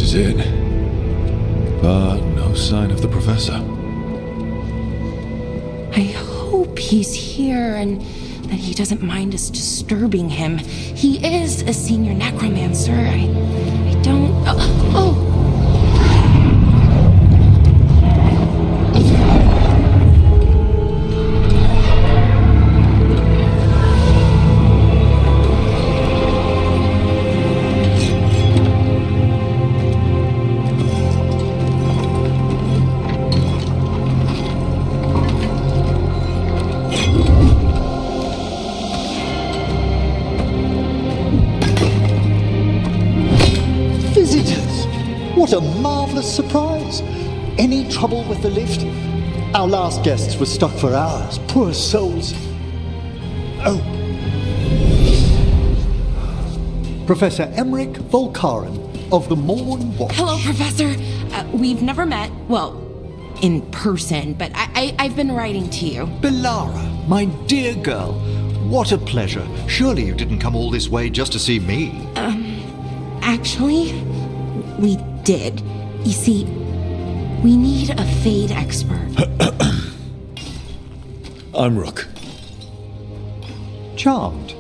this is it. But no sign of the professor. I hope he's here and that he doesn't mind us disturbing him. He is a senior necromancer. I don't... Oh! What a marvellous surprise! Any trouble with the lift? Our last guests were stuck for hours. Poor souls. Oh. Professor Emmerich Volkaren of the Morn Watch. Hello, Professor. We've never met, well, in person, but I've been writing to you. Belara, my dear girl, what a pleasure. Surely you didn't come all this way just to see me. Actually, we did. You see, we need a Fade expert. I'm Rook. Charmed.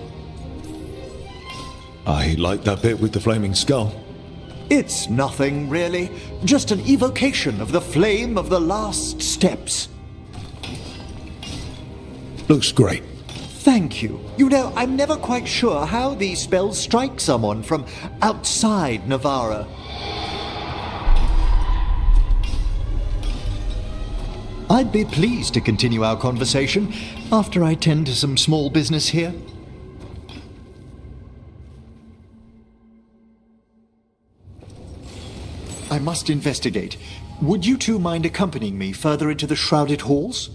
I like that bit with the flaming skull. It's nothing, really. Just an evocation of the flame of the last steps. Looks great. Thank you. You know, I'm never quite sure how these spells strike someone from outside Navarra. I'd be pleased to continue our conversation after I tend to some small business here. I must investigate. Would you two mind accompanying me further into the shrouded halls?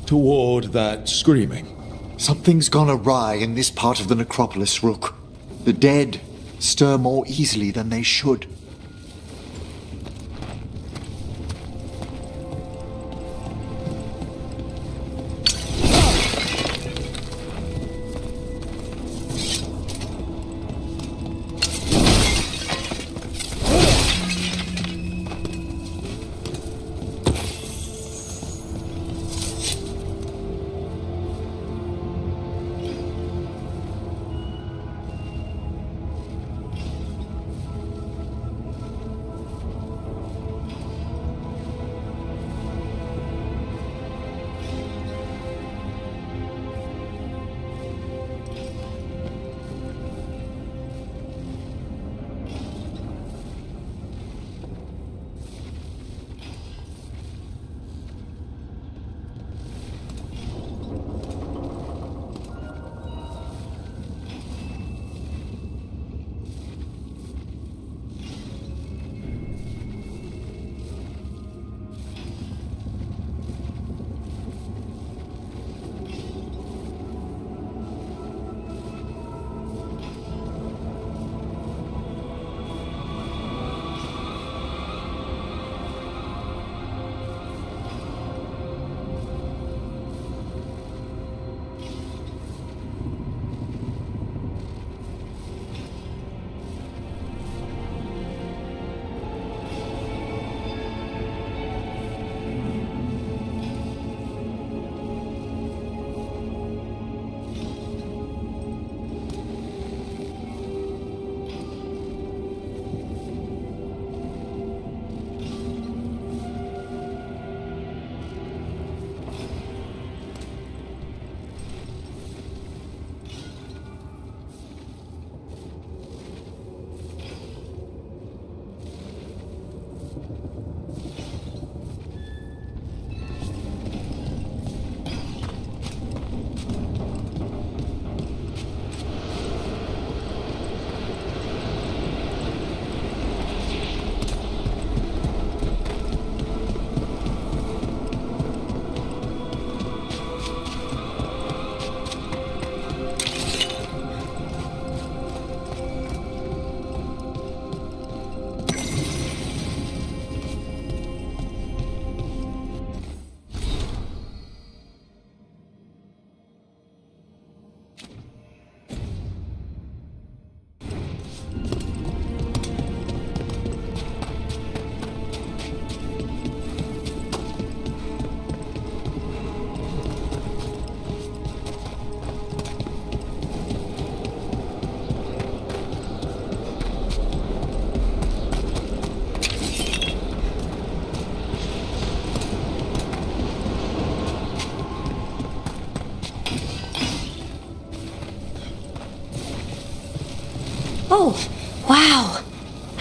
Toward that screaming. Something's gone awry in this part of the necropolis, Rook. The dead stir more easily than they should.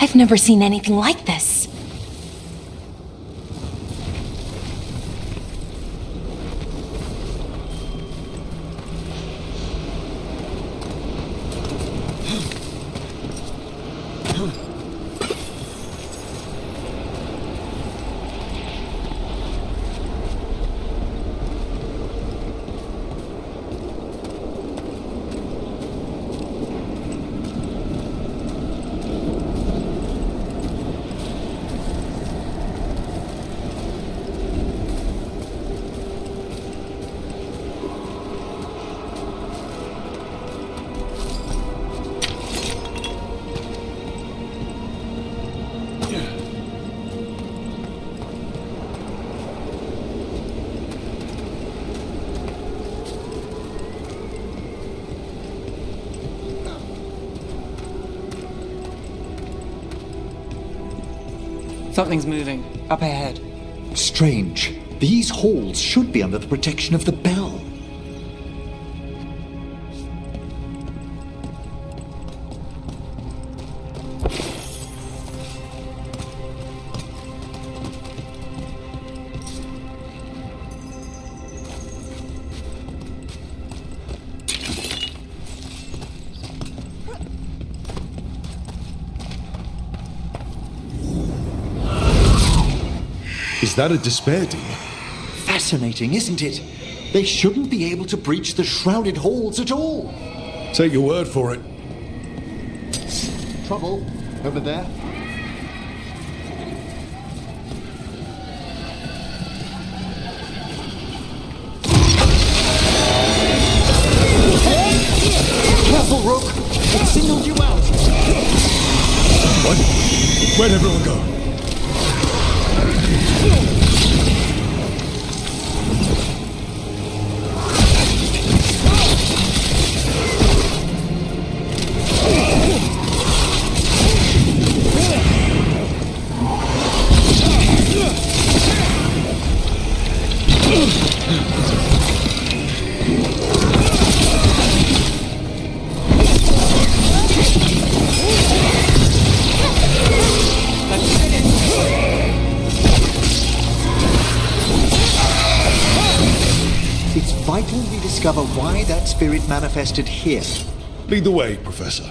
I've never seen anything like this. Something's moving. Up ahead. Strange. These halls should be under the protection of the bell. Is that a despair demon? Fascinating, isn't it? They shouldn't be able to breach the shrouded halls at all. Take your word for it. Trouble over there. Careful, Rook! It signaled you out! What? Where'd everyone go? It's vital we discover why that spirit manifested here. Lead the way, Professor.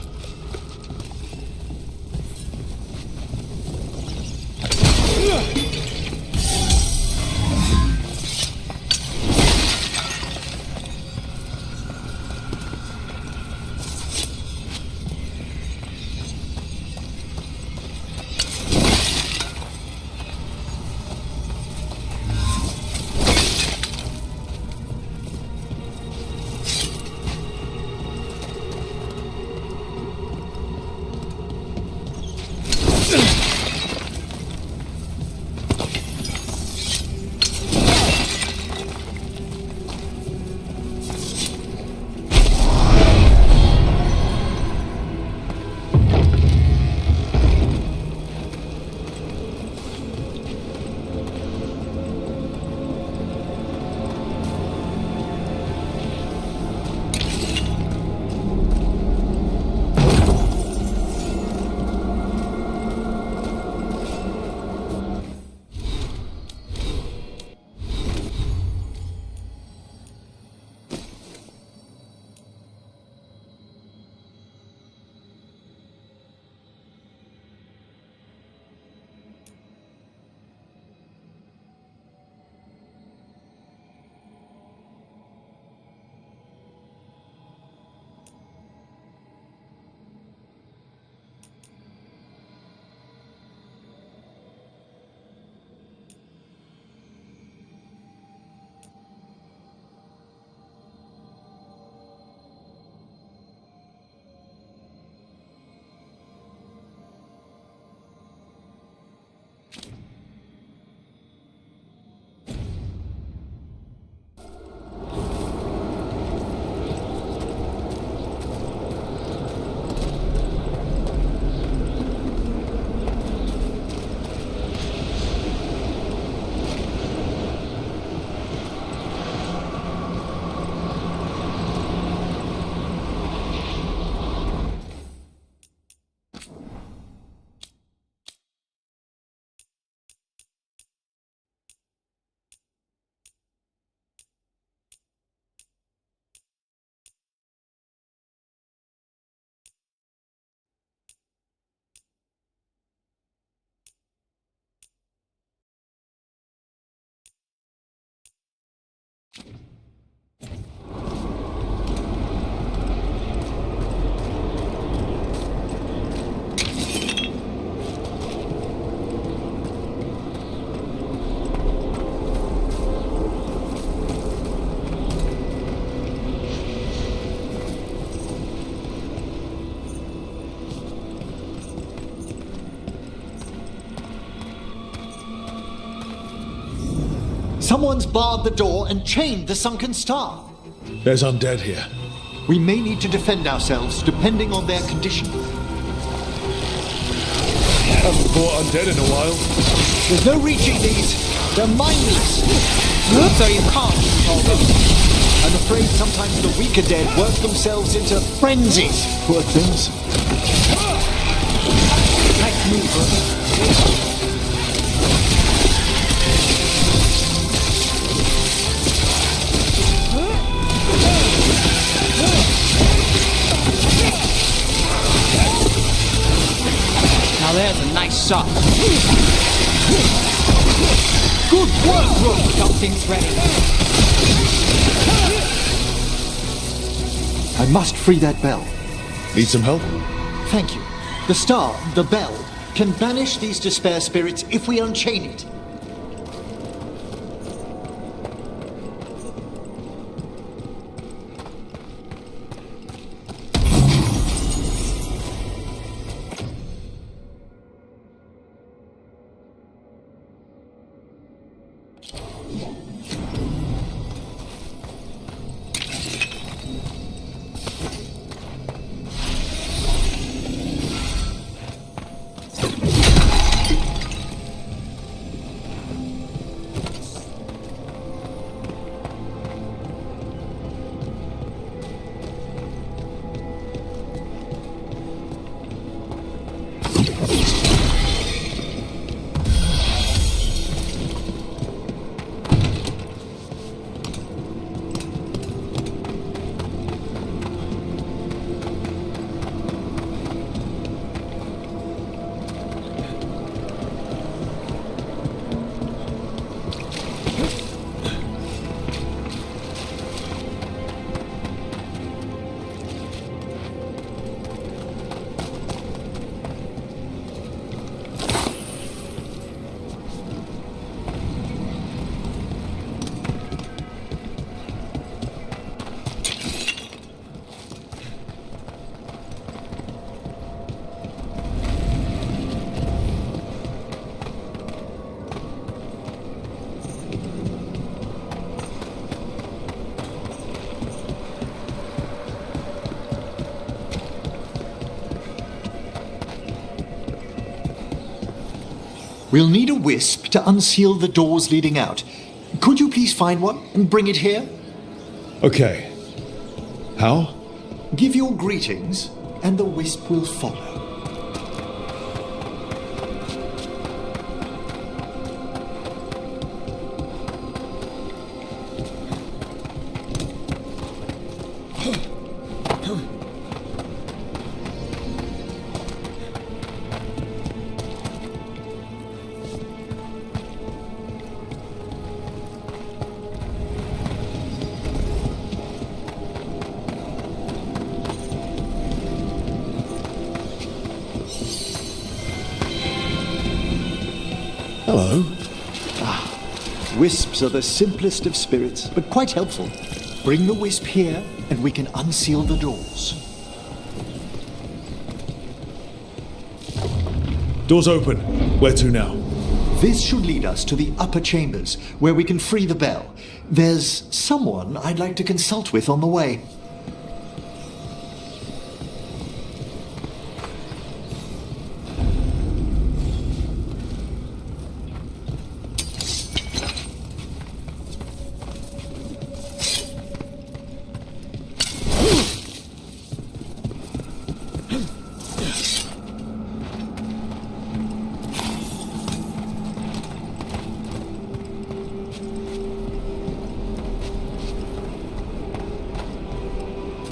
Someone's barred the door and chained the sunken star. There's undead here. We may need to defend ourselves depending on their condition. Haven't fought undead in a while. There's no reaching these. They're mindless. So you can't control them. I'm afraid sometimes the weaker dead work themselves into frenzies. Poor things. Nice move, brother. Now there's a nice shot. Good work, Rook. Something's ready. I must free that bell. Need some help? Thank you. The star, the bell, can banish these despair spirits if we unchain it. We'll need a wisp to unseal the doors leading out. Could you please find one and bring it here? Okay. How? Give your greetings, and the wisp will follow. Hello. Wisps are the simplest of spirits, but quite helpful. Bring the wisp here, and we can unseal the doors. Doors open. Where to now? This should lead us to the upper chambers, where we can free the bell. There's someone I'd like to consult with on the way.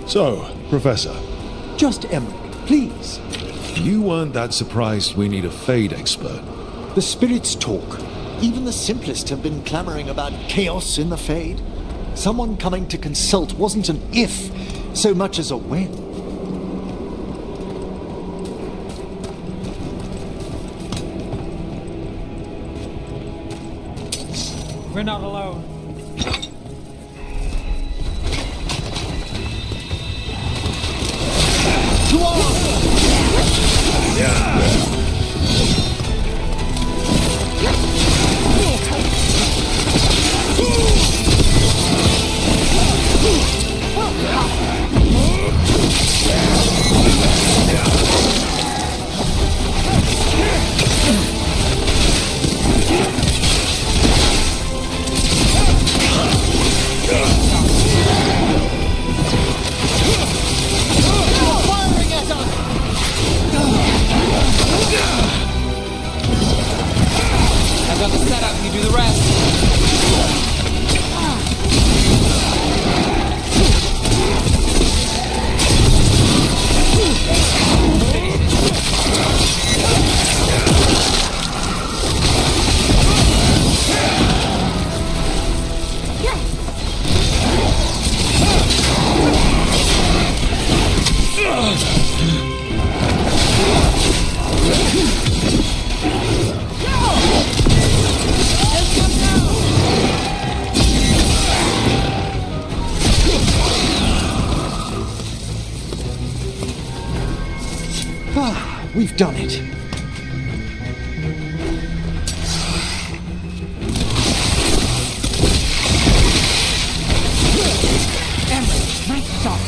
So, Professor, Just Emmerich, please. you weren't that surprised we need a Fade expert. The spirits talk. Even the simplest have been clamoring about chaos in the Fade. Someone coming to consult wasn't an if so much as a when. We're not alone. I've got the setup, you do the rest. We've done it. Nice shot.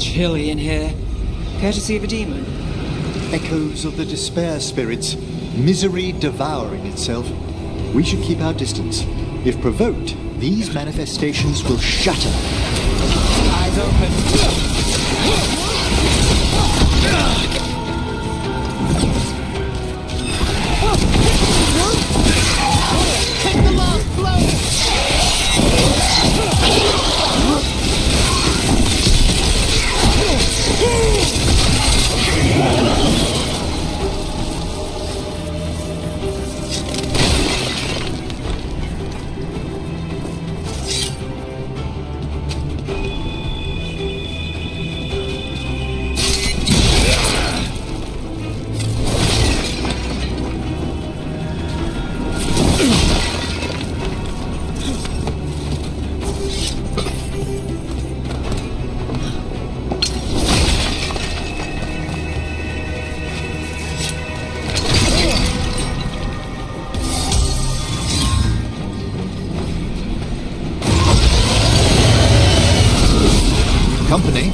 Chilly in here. Courtesy of a demon. Echoes of the despair spirits, misery devouring itself. We should keep our distance. If provoked, these manifestations will shatter. Eyes open. company.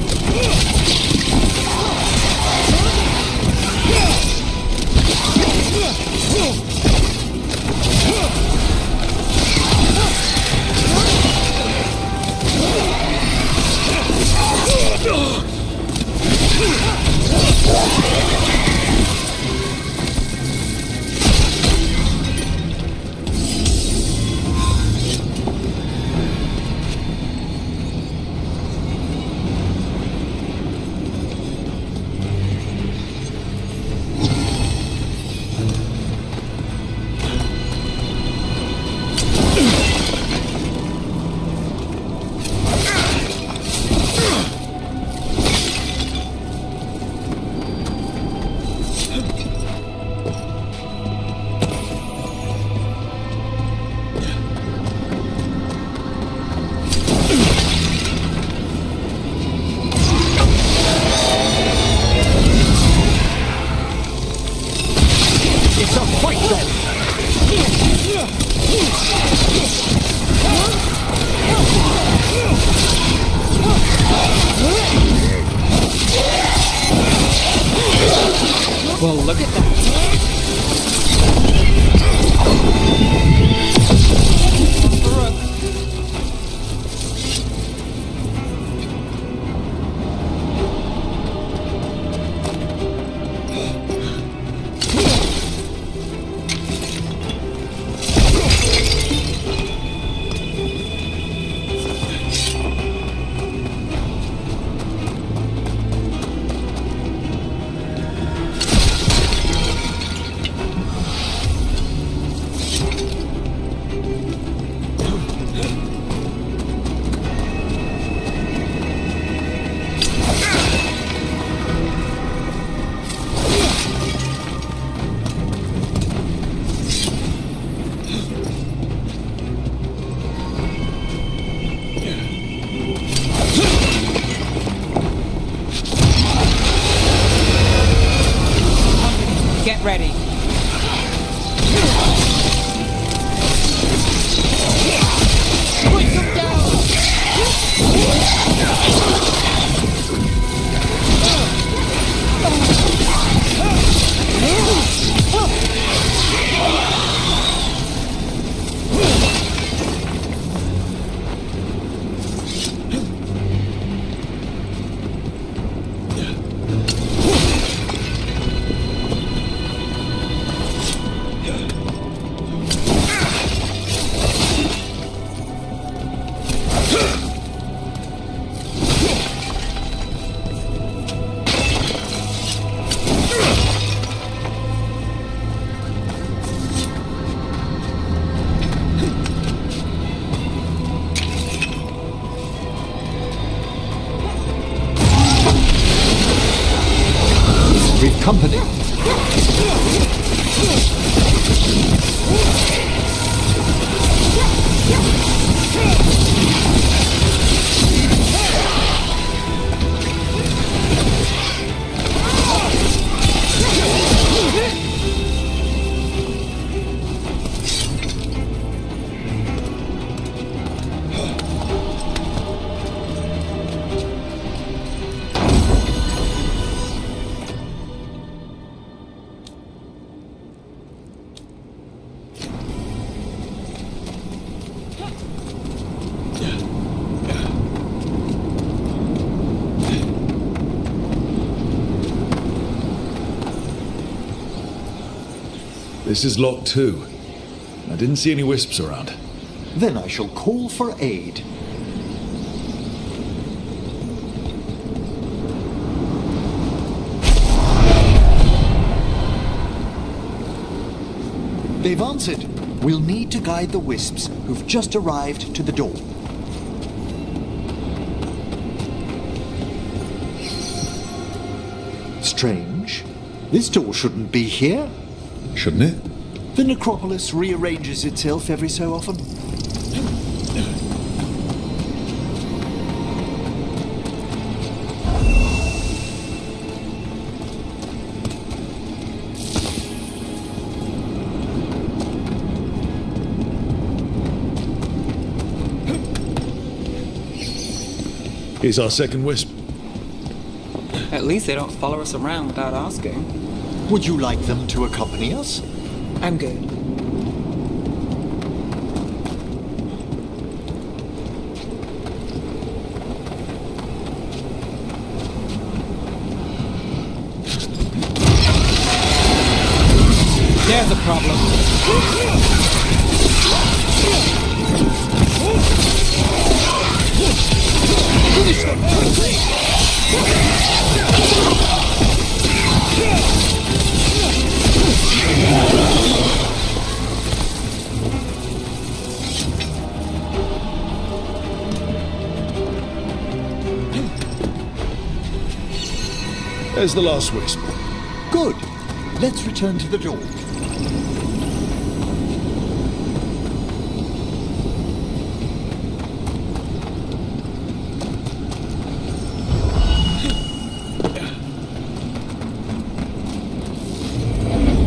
Well, look at that. Get ready. Put them down. We've company. This is lock 2. I didn't see any wisps around. Then I shall call for aid. They've answered. We'll need to guide the wisps who've just arrived to the door. Strange. This door shouldn't be here. Shouldn't it? The necropolis rearranges itself every so often. Here's our second wisp. At least they don't follow us around without asking. Would you like them to accompany us? I'm good. There's a problem. There's the last wisp. Good. Let's return to the door.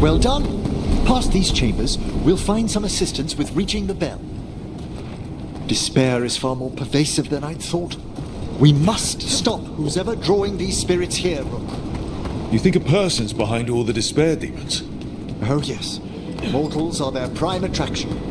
Well done. Past these chambers, we'll find some assistance with reaching the bell. Despair is far more pervasive than I'd thought. We must stop who's ever drawing these spirits here, Rook. You think a person's behind all the despair demons? Oh yes. Mortals are their prime attraction.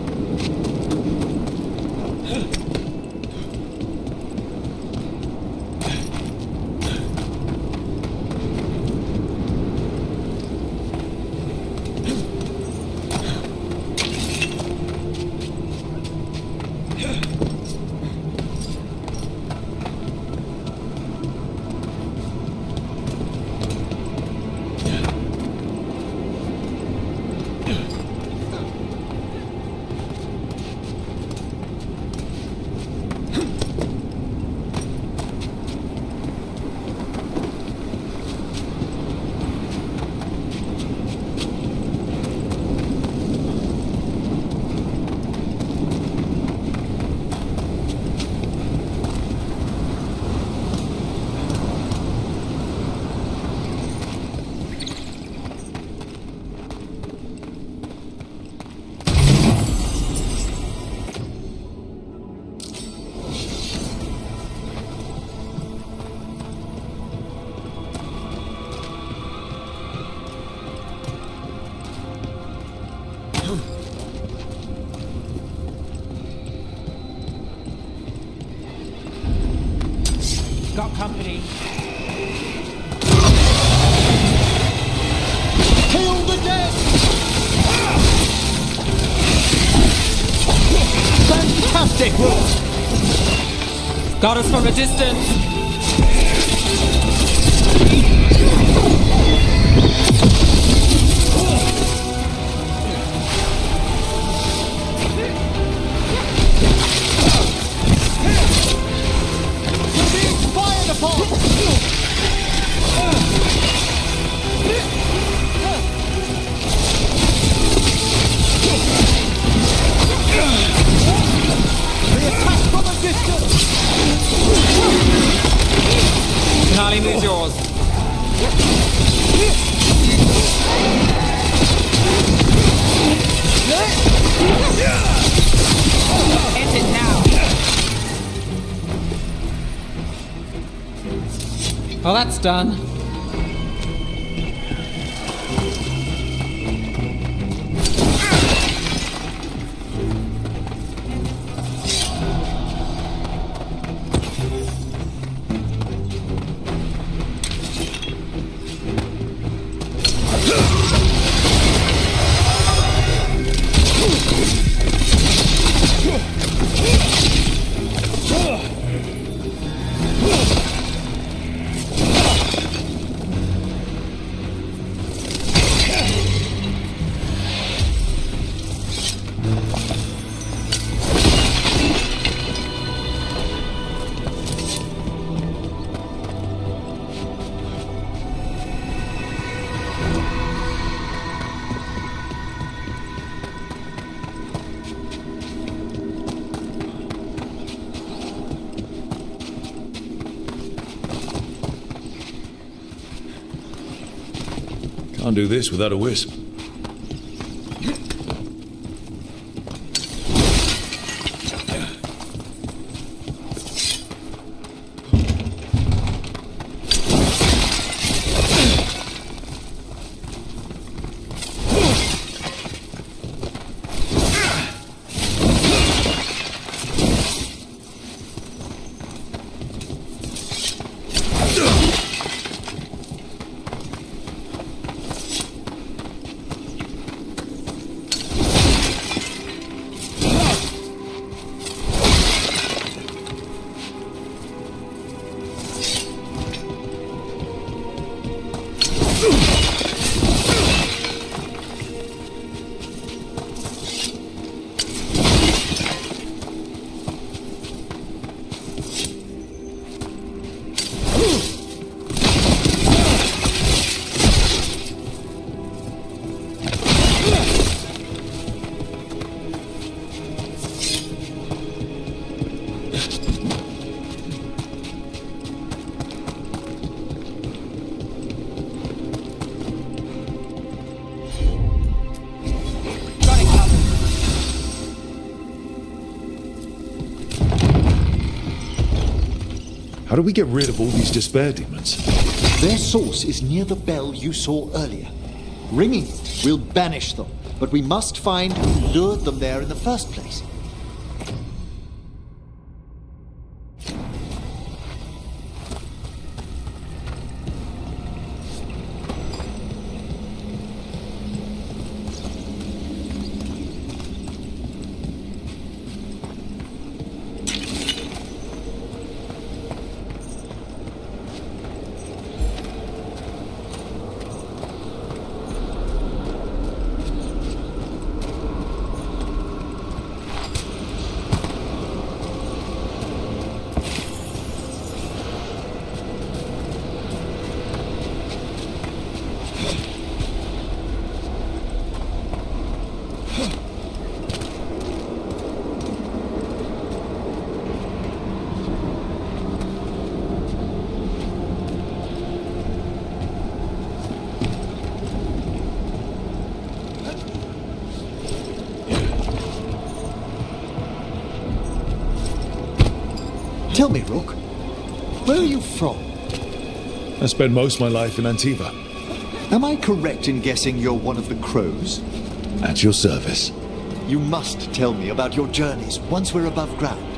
Got company. Kill the dead! Fantastic! Got us from a distance. Harley, move's yours. End it now. Well, that's done. Can't do this without a wisp. How do we get rid of all these despair demons? Their source is near the bell you saw earlier. Ringing it will banish them, but we must find who lured them there in the first place. Tell me, Rook, where are you from? I spent most of my life in Antiva. Am I correct in guessing you're one of the crows? At your service. You must tell me about your journeys once we're above ground.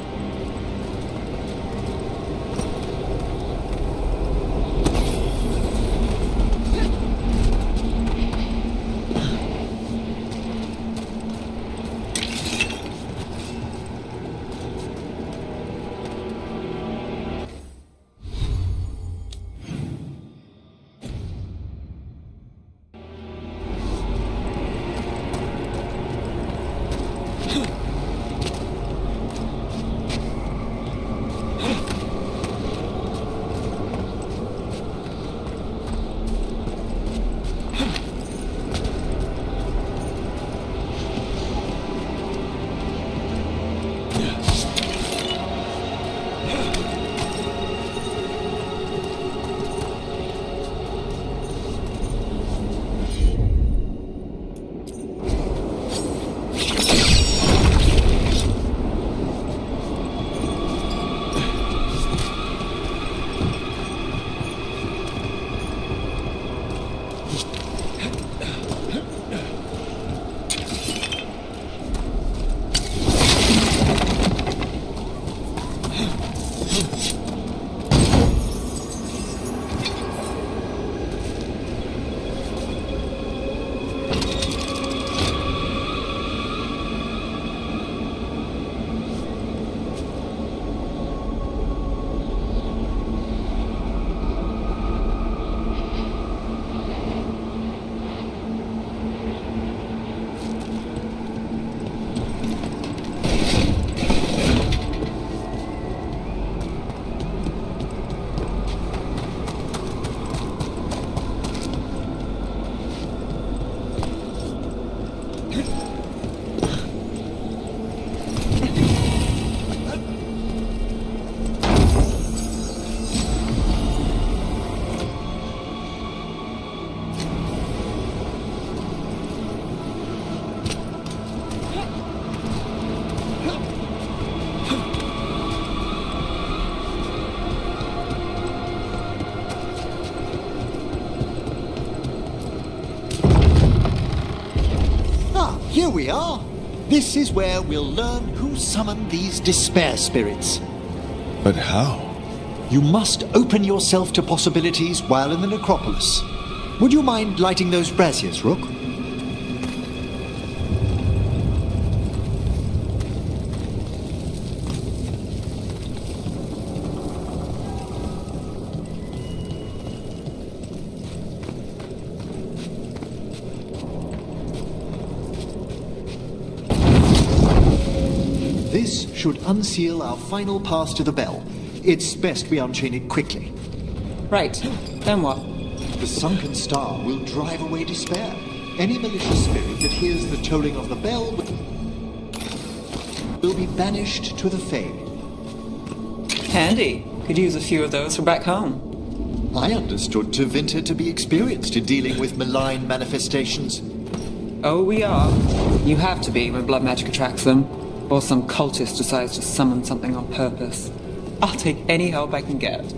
Here we are. This is where we'll learn who summoned these despair spirits. But how? You must open yourself to possibilities while in the necropolis. Would you mind lighting those braziers, Rook? This should unseal our final pass to the bell. It's best we unchain it quickly. Right. Then what? The sunken star will drive away despair. Any malicious spirit that hears the tolling of the bell will be banished to the Fae. Handy. Could use a few of those for back home. I understood Tevinter to be experienced in dealing with malign manifestations. Oh, we are. You have to be when blood magic attracts them. Or some cultist decides to summon something on purpose. I'll take any help I can get.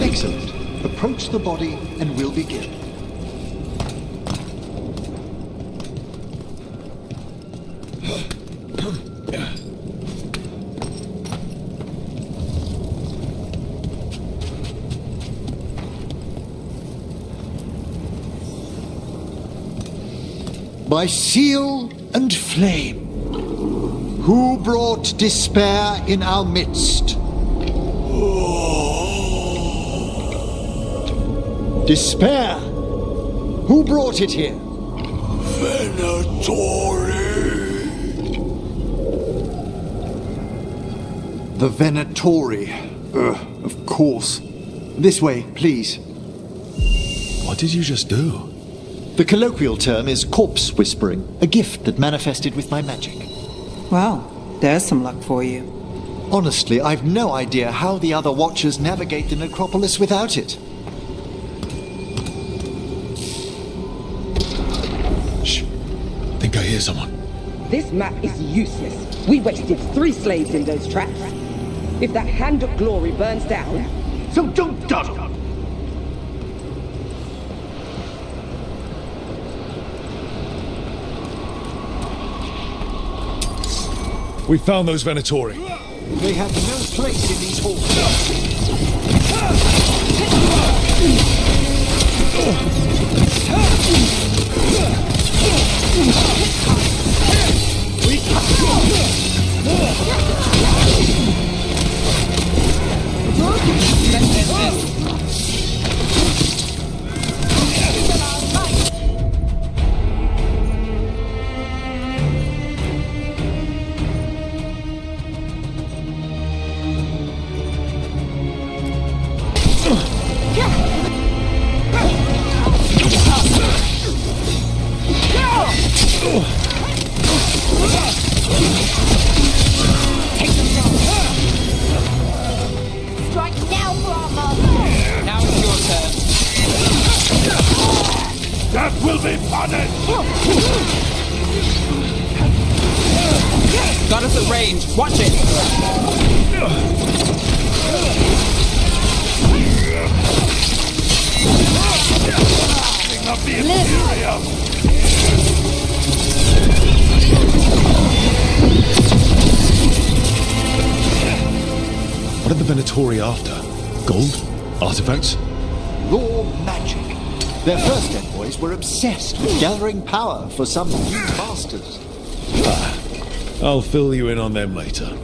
Excellent. Approach the body and we'll begin. By seal and flame, who brought despair in our midst? Despair? Who brought it here? The Venatori. Of course. This way, please. What did you just do? The colloquial term is corpse whispering, a gift that manifested with my magic. Well, there's some luck for you. Honestly, I've no idea how the other Watchers navigate the necropolis without it. Shh. Think I hear someone. This map is useless. We wasted 3 slaves in those traps. If that Hand of Glory burns down... So don't dawdle! We found those Venatori. They have no place in these halls. Strike now, Brahma! Now it's your turn. That will be punished! Got us at range. Watch it. What are the Venatori after? Gold? Artifacts? Raw magic. Their first envoys were obsessed with gathering power for some new masters. I'll fill you in on them later.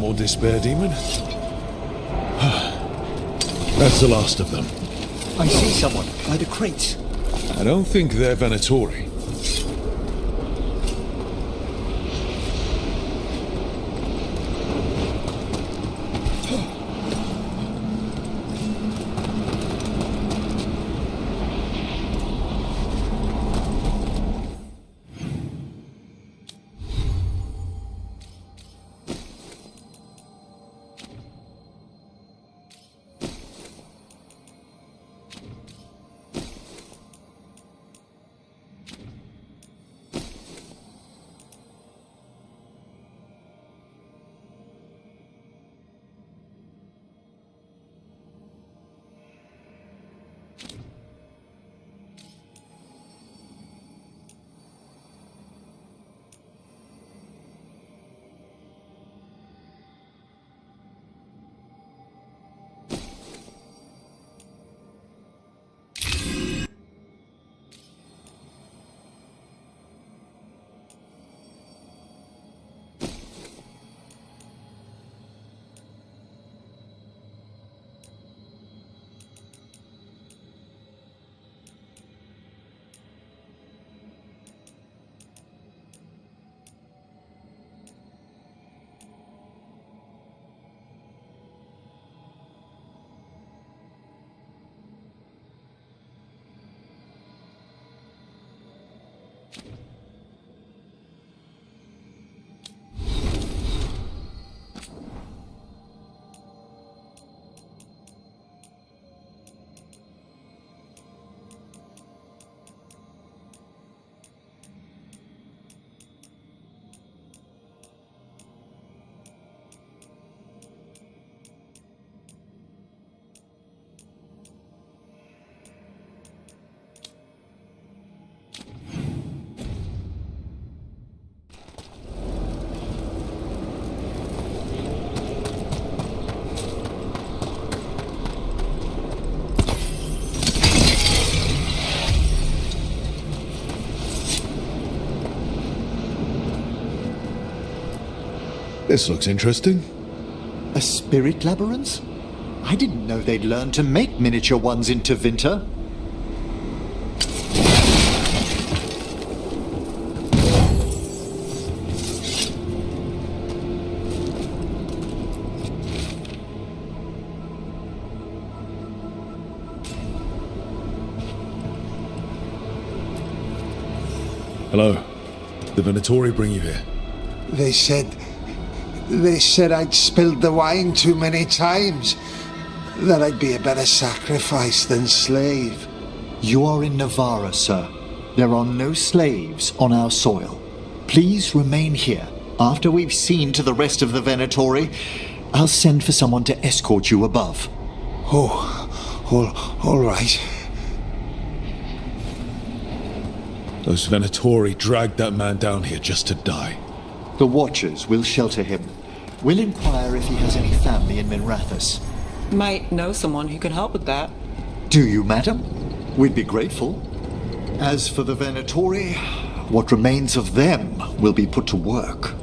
more despair demon. That's the last of them. I see someone by the crates. I don't think they're Venatori. This looks interesting. A spirit labyrinth? I didn't know they'd learn to make miniature ones into winter. Hello. The Venatori bring you here. They said I'd spilled the wine too many times. That I'd be a better sacrifice than slave. You are in Navarra, sir. There are no slaves on our soil. Please remain here. After we've seen to the rest of the Venatori, I'll send for someone to escort you above. All right. Those Venatori dragged that man down here just to die. The Watchers will shelter him. We'll inquire if he has any family in Minrathous. Might know someone who can help with that. Do you, madam? We'd be grateful. As for the Venatori, what remains of them will be put to work.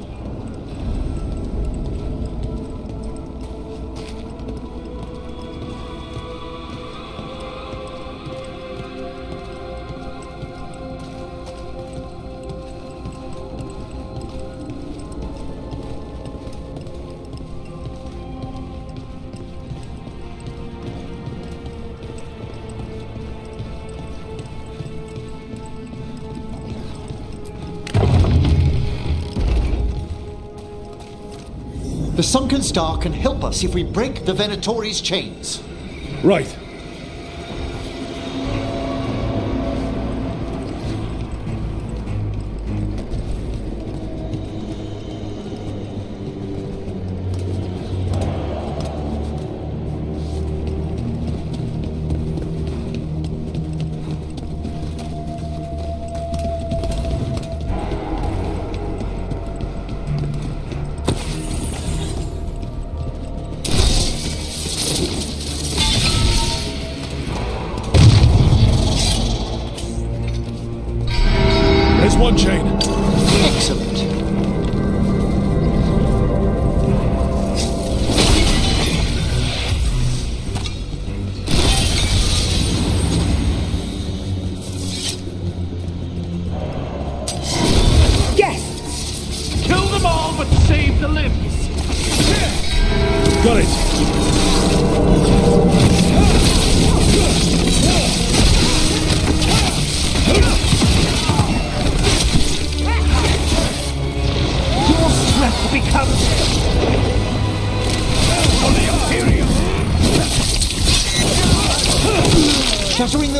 The Sunken Star can help us if we break the Venatori's chains. Right. One chain. Excellent.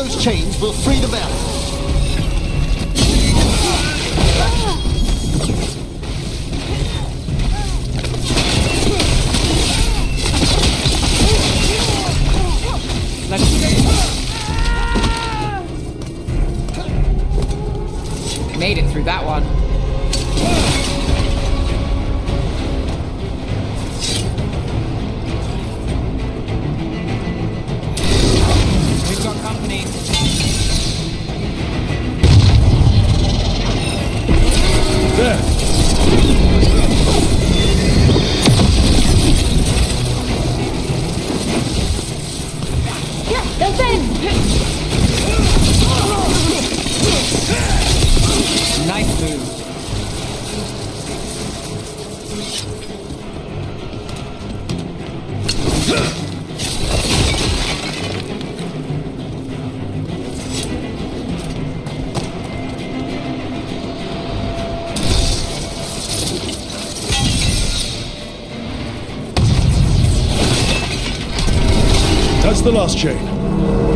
those chains, we'll free the bell. Let's see. Made it through that one. We've got company. There! That's it! Nice move. That's the last chain.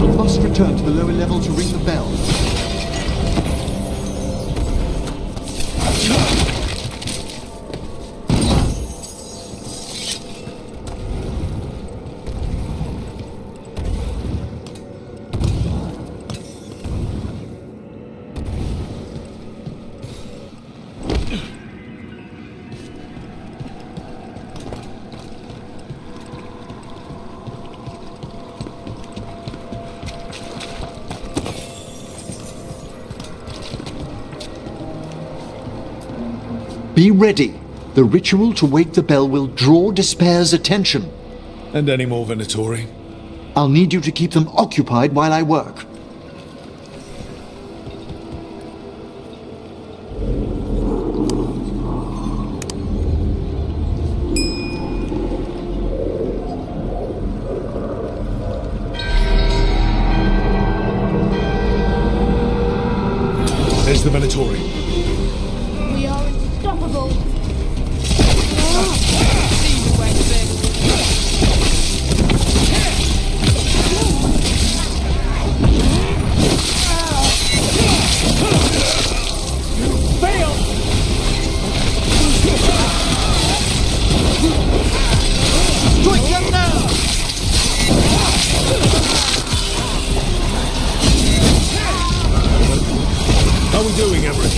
We must return to the lower level to ring the bell. Be ready. The ritual to wake the bell will draw Despair's attention. And any more Venatori? I'll need you to keep them occupied while I work. There's the Venatori. We are unstoppable. Strike them now! How are we doing, Everett?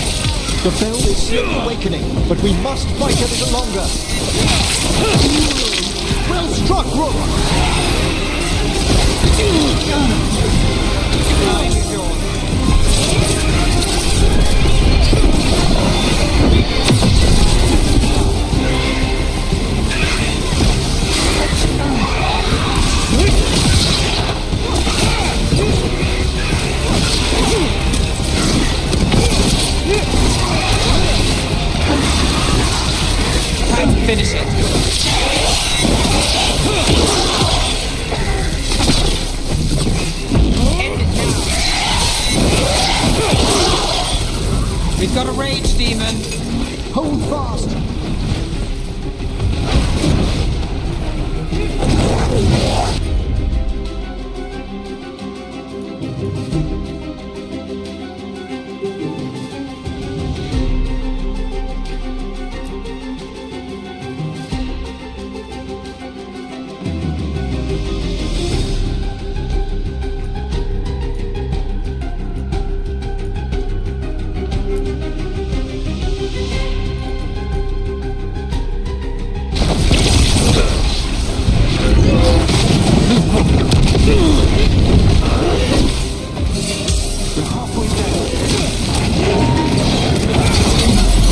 The bell is slowly awakening, but we must fight a little longer. Well struck, Rook! Time to finish it. End it now. We've got a rage demon. Hold fast!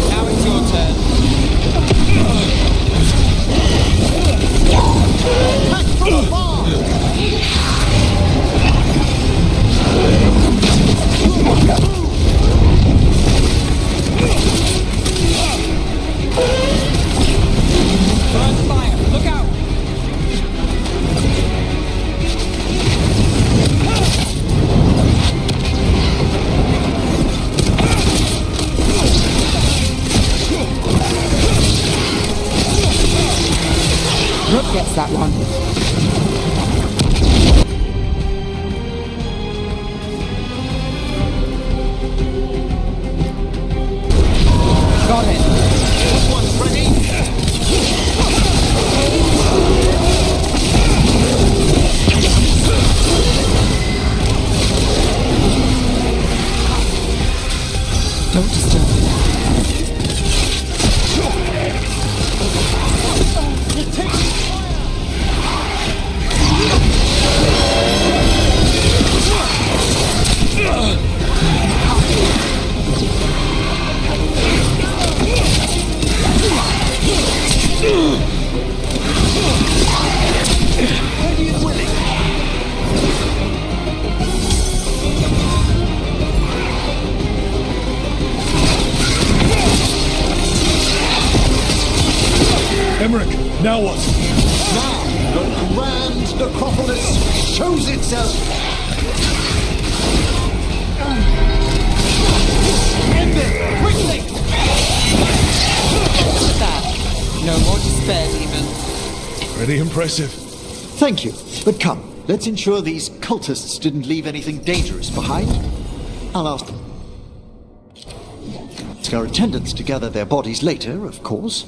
Now it's your turn. Attack from afar! Burn fire. Look out. Don't disturb me. Emmerich, now what? Now, the grand necropolis shows itself. End it, quickly! That. No more despair, demon. Pretty impressive. Thank you, but come, let's ensure these cultists didn't leave anything dangerous behind. I'll ask our attendants to gather their bodies later, of course.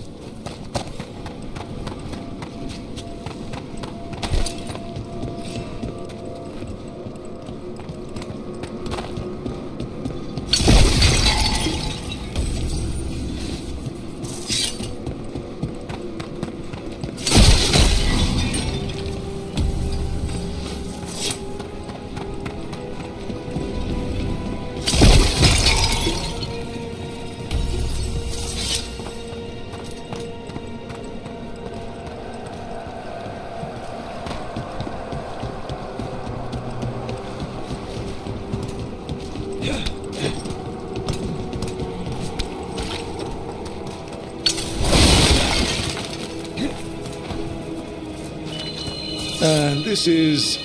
And this is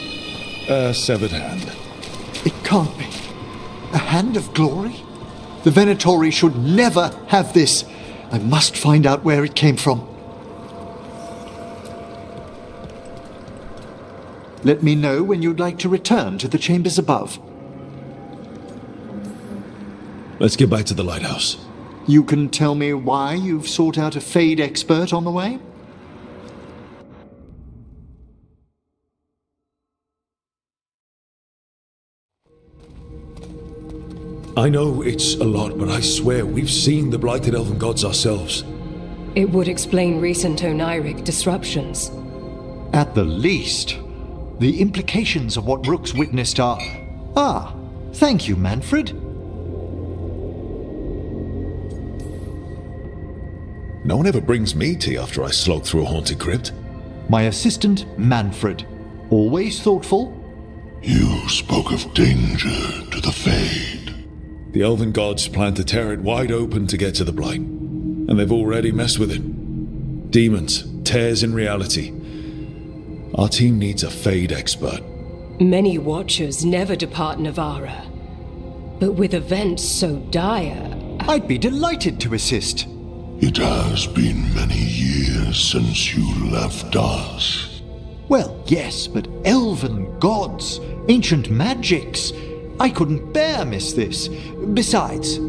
a severed hand. It can't be. A hand of glory? The Venatori should never have this. I must find out where it came from. Let me know when you'd like to return to the chambers above. Let's get back to the lighthouse. You can tell me why you've sought out a Fade expert on the way? I know it's a lot, but I swear we've seen the blighted elven gods ourselves. It would explain recent oniric disruptions. At the least, the implications of what Rook's witnessed are... Ah, thank you, Manfred. No one ever brings me tea after I slog through a haunted crypt. My assistant, Manfred. Always thoughtful. You spoke of danger to the Fade. The elven gods plan to tear it wide open to get to the blight, and they've already messed with it. Demons, tears in reality. Our team needs a Fade expert. Many watchers never depart Navara. But with events so dire... I'd be delighted to assist. It has been many years since you left us. Well, yes, but elven gods, ancient magics... I couldn't bear miss this. Besides,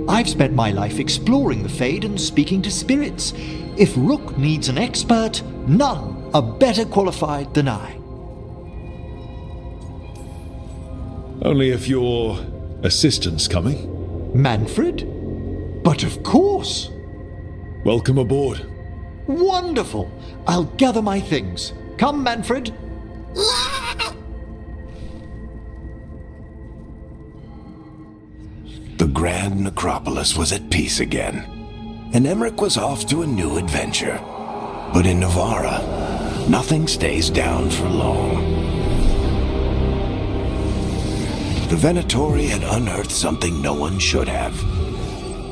I've spent my life exploring the Fade and speaking to spirits. If Rook needs an expert, none are better qualified than I. Only if your assistant's coming. Manfred? But of course! Welcome aboard. Wonderful! I'll gather my things. Come, Manfred. The grand necropolis was at peace again, and Emmerich was off to a new adventure. But in Navara, nothing stays down for long. The Venatori had unearthed something no one should have,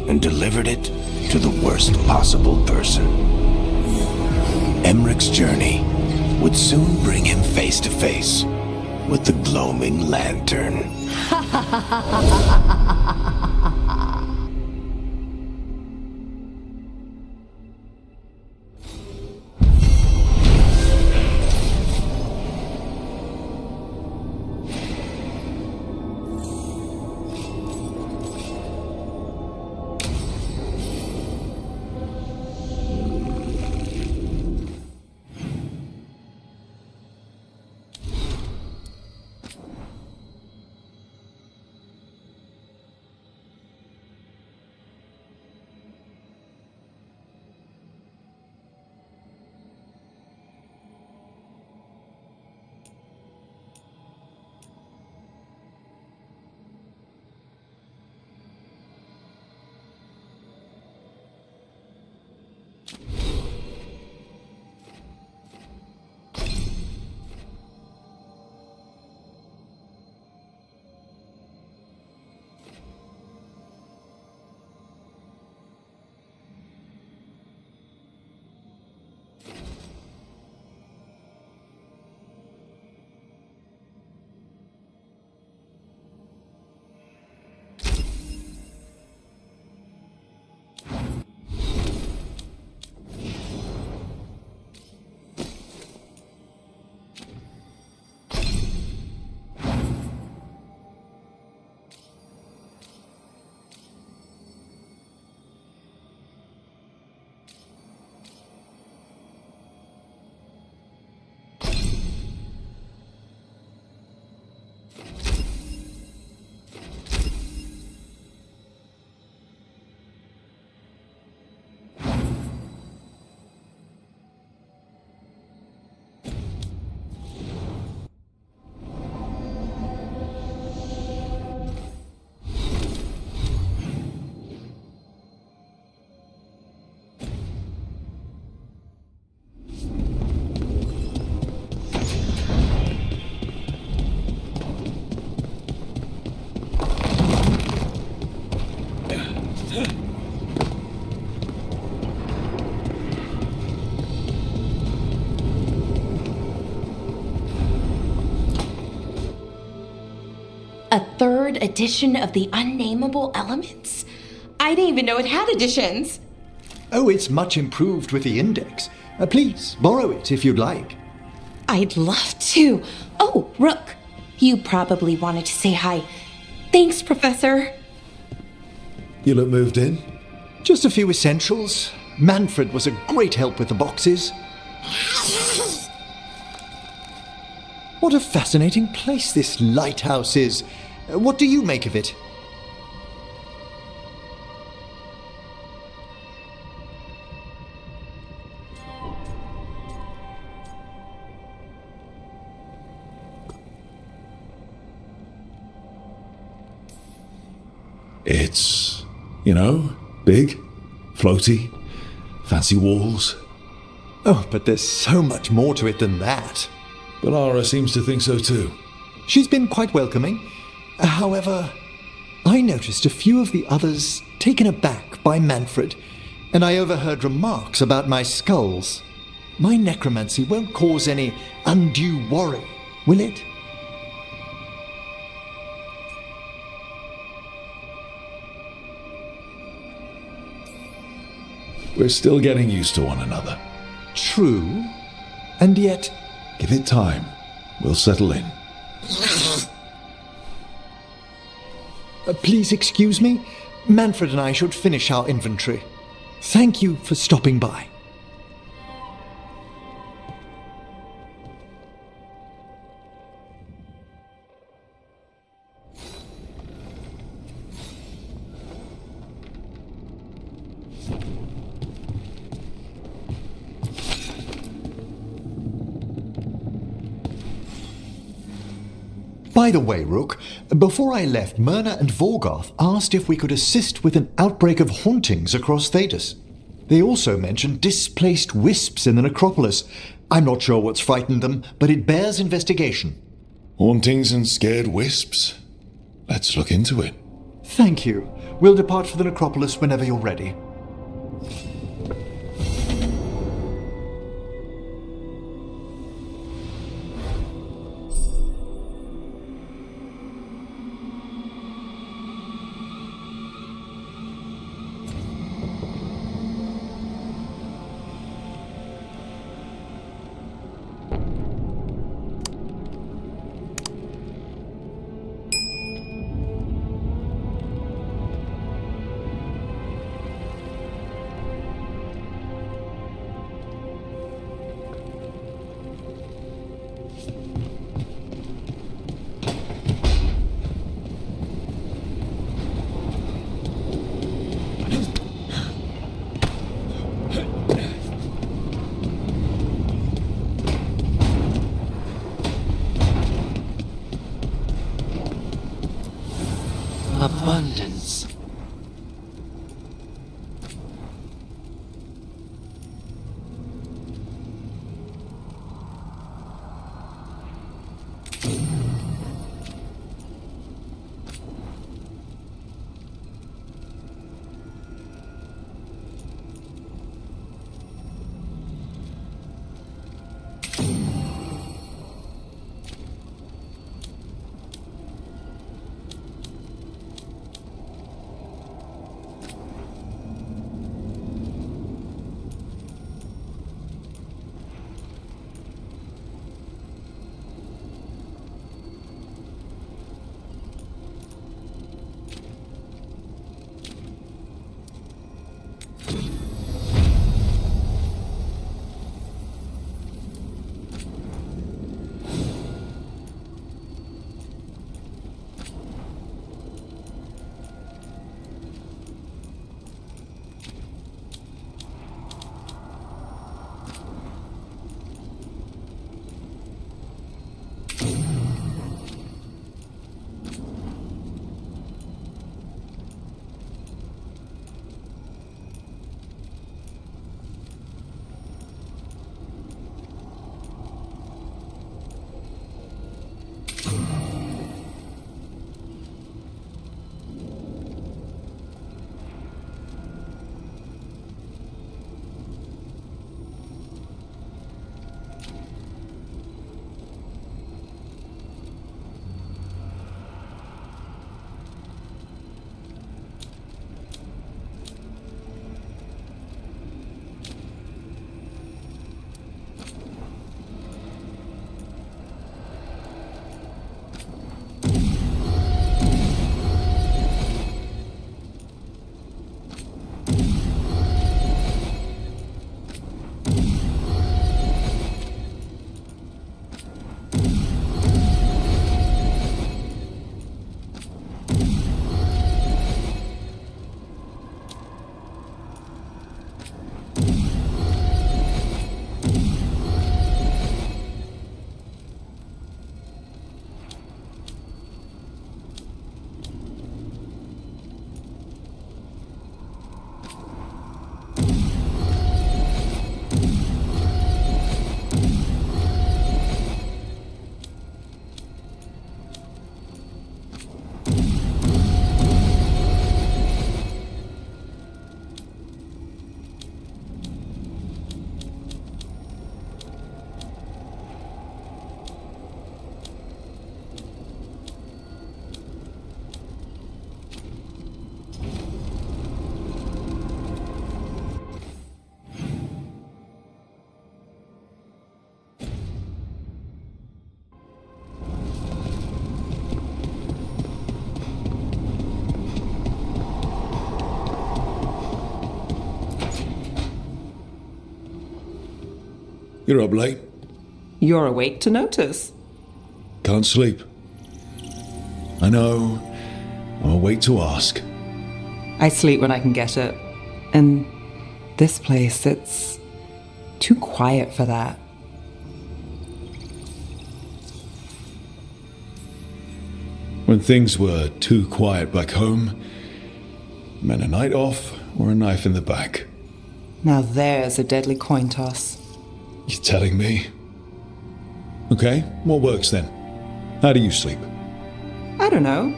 and delivered it to the worst possible person. Emmerich's journey would soon bring him face to face with the gloaming lantern. A third edition of the Unnameable Elements? I didn't even know it had editions. Oh, it's much improved with the index. Please, borrow it if you'd like. I'd love to. Oh, Rook, you probably wanted to say hi. Thanks, Professor. You look moved in? Just a few essentials. Manfred was a great help with the boxes. What a fascinating place this lighthouse is. What do you make of it? It's, big, floaty, fancy walls. Oh, but there's so much more to it than that. But Ara seems to think so too. She's been quite welcoming. However, I noticed a few of the others taken aback by Manfred, and I overheard remarks about my skulls. My necromancy won't cause any undue worry, will it? We're still getting used to one another. True, and yet... Give it time. We'll settle in. Please excuse me. Manfred and I should finish our inventory. Thank you for stopping by. By the way, Rook, before I left, Myrna and Vorgoth asked if we could assist with an outbreak of hauntings across Tedas. They also mentioned displaced wisps in the necropolis. I'm not sure what's frightened them, but it bears investigation. Hauntings and scared wisps? Let's look into it. Thank you. We'll depart for the necropolis whenever you're ready. You're up late. You're awake to notice. Can't sleep. I know. I'll wait to ask. I sleep when I can get it. And this place, it's too quiet for that. When things were too quiet back home, meant a night off or a knife in the back. Now there's a deadly coin toss. You're telling me? Okay, what works then? How do you sleep? I don't know.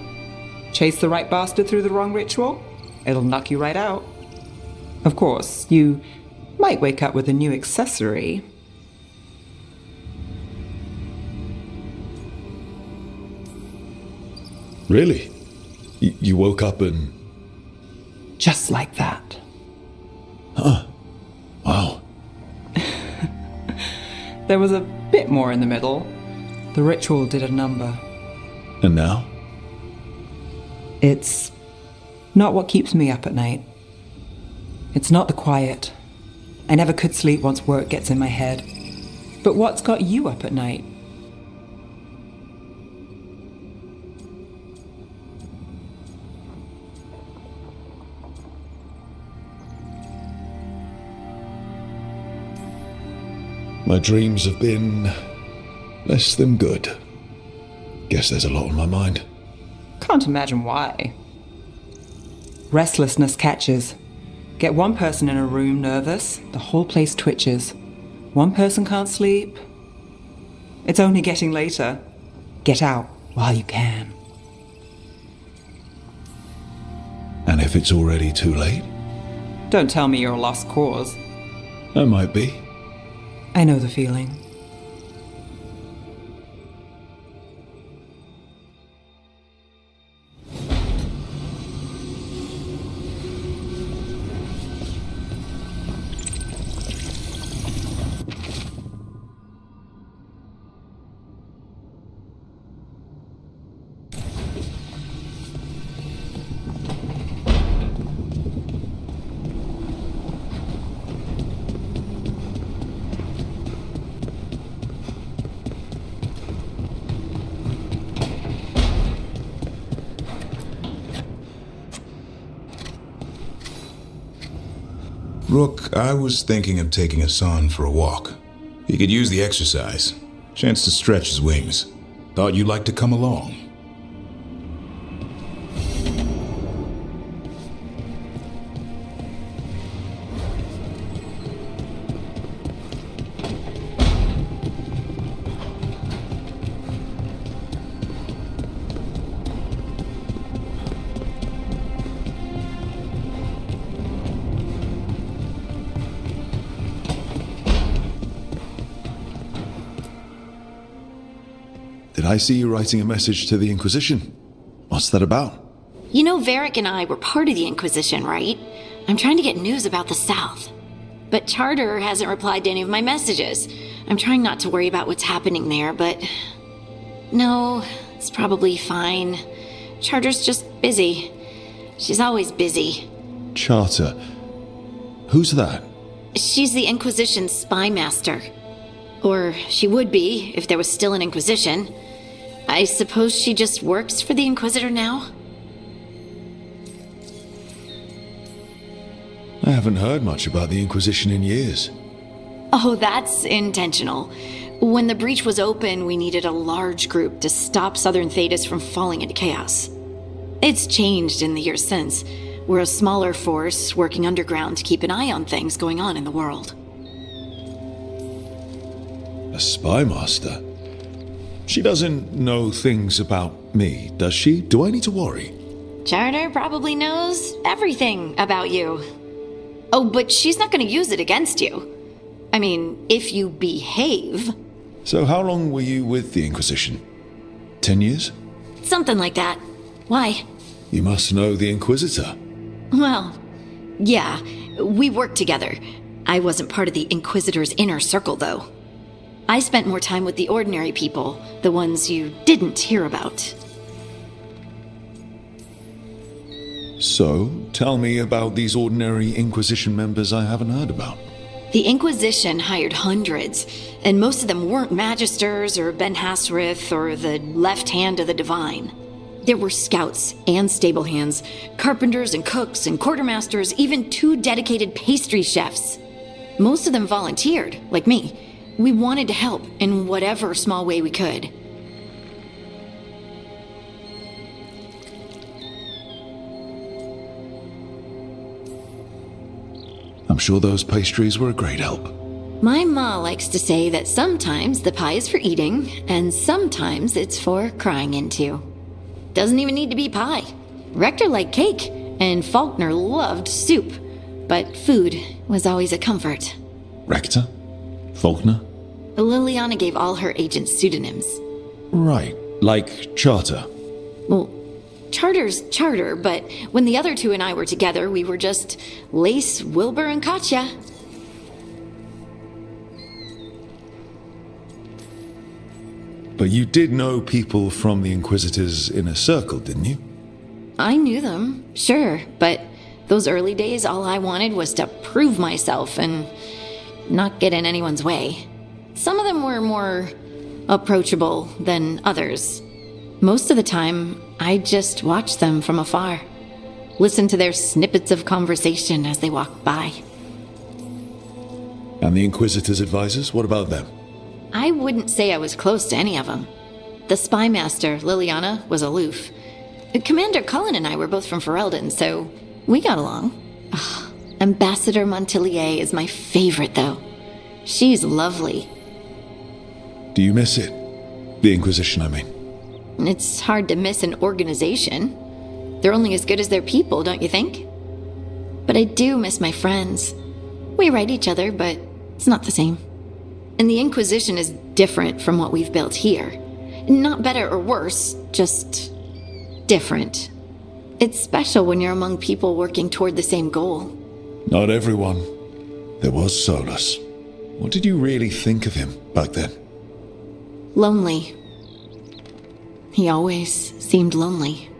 Chase the right bastard through the wrong ritual? It'll knock you right out. Of course, you might wake up with a new accessory. Really? You woke up and... Just like that. Huh. Wow. There was a bit more in the middle. The ritual did a number. And now? It's not what keeps me up at night. It's not the quiet. I never could sleep once work gets in my head. But what's got you up at night? My dreams have been less than good. Guess there's a lot on my mind. Can't imagine why. Restlessness catches. Get one person in a room nervous, the whole place twitches. One person can't sleep. It's only getting later. Get out while you can. And if it's already too late? Don't tell me you're a lost cause. I might be. I know the feeling. Rook, I was thinking of taking Hassan for a walk. He could use the exercise. Chance to stretch his wings. Thought you'd like to come along. Did I see you writing a message to the Inquisition? What's that about? You know, Varric and I were part of the Inquisition, right? I'm trying to get news about the South. But Charter hasn't replied to any of my messages. I'm trying not to worry about what's happening there, but... No, it's probably fine. Charter's just busy. She's always busy. Charter? Who's that? She's the Inquisition's spy master. Or she would be, if there was still an Inquisition. I suppose she just works for the Inquisitor now? I haven't heard much about the Inquisition in years. Oh, that's intentional. When the breach was open, we needed a large group to stop Southern Tedas from falling into chaos. It's changed in the years since. We're a smaller force working underground to keep an eye on things going on in the world. A spy master? She doesn't know things about me, does she? Do I need to worry? Charter probably knows everything about you. Oh, but she's not going to use it against you. I mean, if you behave. So how long were you with the Inquisition? 10 years? Something like that. Why? You must know the Inquisitor. Well, yeah, we worked together. I wasn't part of the Inquisitor's inner circle, though. I spent more time with the ordinary people, the ones you didn't hear about. So, tell me about these ordinary Inquisition members I haven't heard about. The Inquisition hired hundreds, and most of them weren't magisters or Ben Hasrith or the left hand of the divine. There were scouts and stable hands, carpenters and cooks and quartermasters, even 2 dedicated pastry chefs. Most of them volunteered, like me. We wanted to help in whatever small way we could. I'm sure those pastries were a great help. My ma likes to say that sometimes the pie is for eating, and sometimes it's for crying into. Doesn't even need to be pie. Rector liked cake, and Faulkner loved soup, but food was always a comfort. Rector? Faulkner? Liliana gave all her agents pseudonyms. Right, like Charter. Well, Charter's Charter, but when the other 2 and I were together, we were just Lace, Wilbur, and Katya. But you did know people from the Inquisitor's inner circle, didn't you? I knew them, sure, but those early days, all I wanted was to prove myself and not get in anyone's way. Some of them were more approachable than others. Most of the time, I just watched them from afar, listened to their snippets of conversation as they walked by. And the Inquisitor's advisors, what about them? I wouldn't say I was close to any of them. The spy master, Liliana, was aloof. Commander Cullen and I were both from Ferelden, so we got along. Ugh, Ambassador Montilier is my favorite, though. She's lovely. Do you miss it? The Inquisition, I mean. It's hard to miss an organization. They're only as good as their people, don't you think? But I do miss my friends. We write each other, but it's not the same. And the Inquisition is different from what we've built here. Not better or worse, just different. It's special when you're among people working toward the same goal. Not everyone. There was Solus. What did you really think of him back then? Lonely. He always seemed lonely.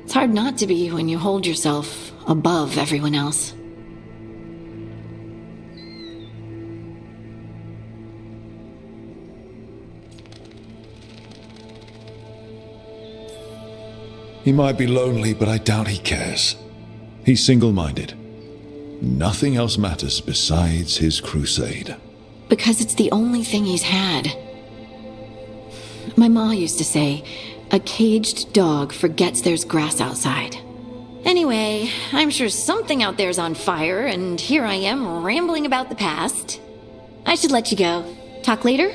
It's hard not to be when you hold yourself above everyone else. He might be lonely, but I doubt he cares. He's single-minded. Nothing else matters besides his crusade. Because it's the only thing he's had. My ma used to say, a caged dog forgets there's grass outside. Anyway, I'm sure something out there's on fire, and here I am rambling about the past. I should let you go. Talk later?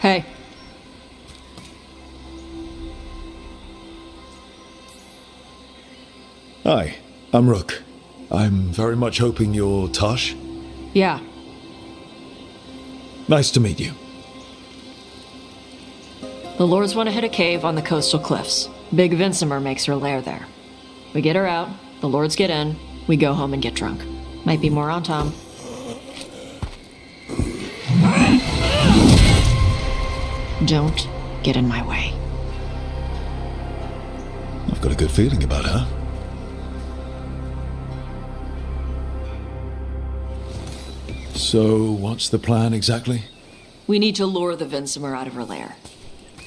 Hey. Hi, I'm Rook. I'm very much hoping you're Tosh. Yeah. Nice to meet you. The Lords want to hit a cave on the coastal cliffs. Big Vincimer makes her lair there. We get her out, the Lords get in, we go home and get drunk. Might be more on Tom. Don't get in my way. I've got a good feeling about her. So, what's the plan exactly? We need to lure the Vincimer out of her lair.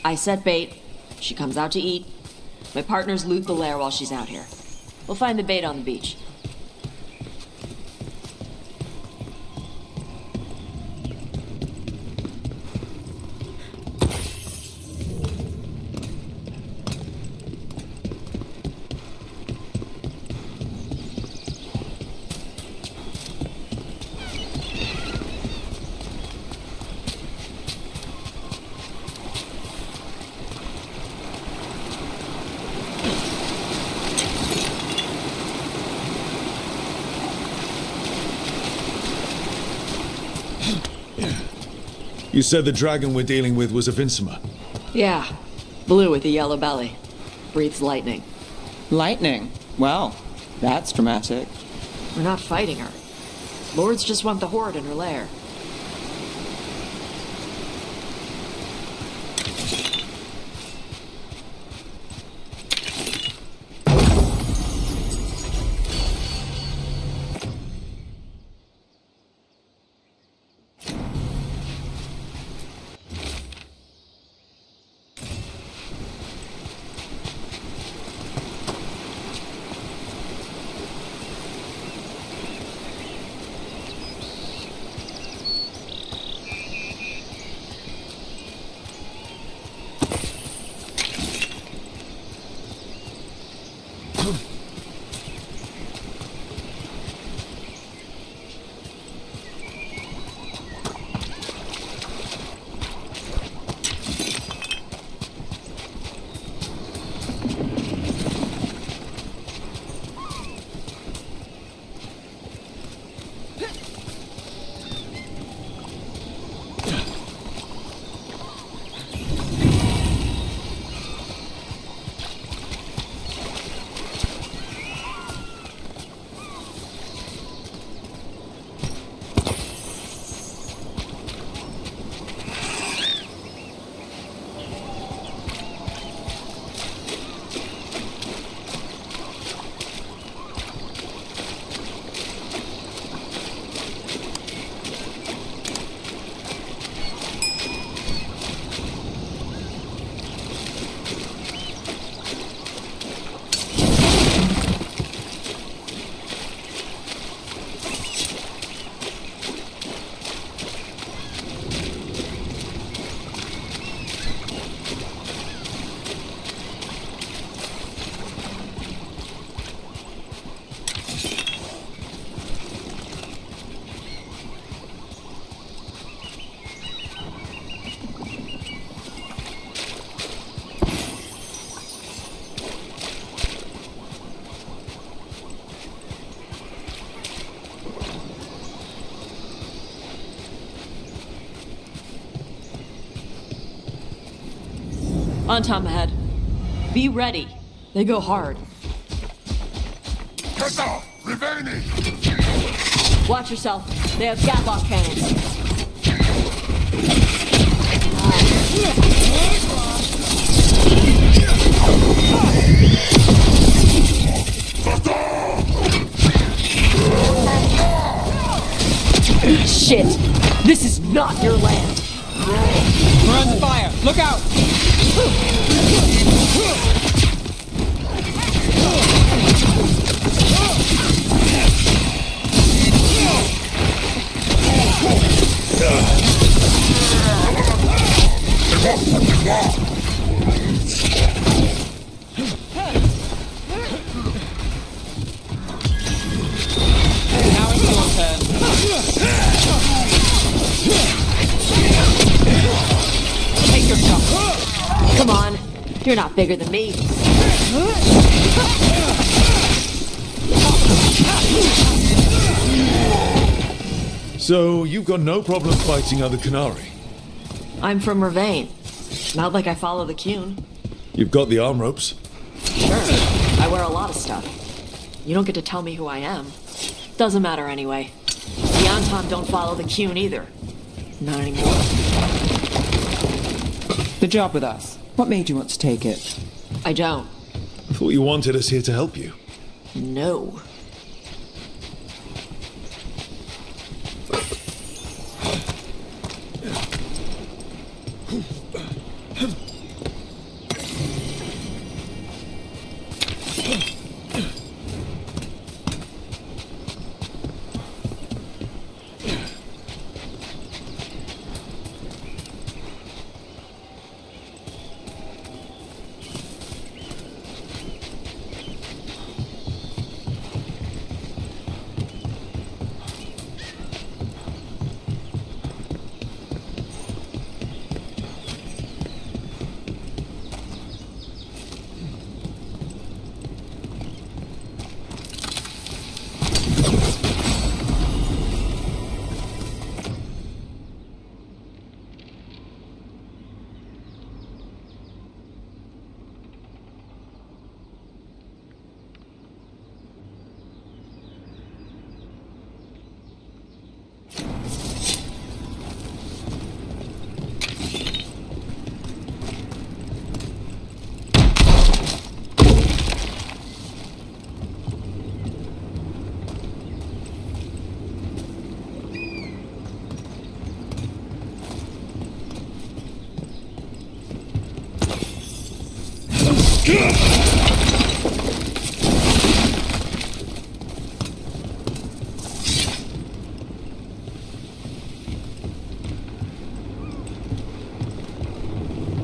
I set bait, she comes out to eat. My partners loot the lair while she's out here. We'll find the bait on the beach. You said the dragon we're dealing with was a Vincimer. Yeah, blue with a yellow belly. Breathes lightning. Lightning? Well, that's dramatic. We're not fighting her. Lords just want the horde in her lair. On Tom ahead. Be ready. They go hard. Watch yourself. They have gatlock cannons. Shit! This is not your land! We're under fire! Look out! Now it's your turn. Come on. You're not bigger than me. So, you've got no problem fighting other Qunari? I'm from Ravane. Not like I follow the Qun. You've got the arm ropes? Sure. I wear a lot of stuff. You don't get to tell me who I am. Doesn't matter anyway. The Anton don't follow the Qun either. Not anymore. The job with us. What made you want to take it? I don't. I thought you wanted us here to help you. No.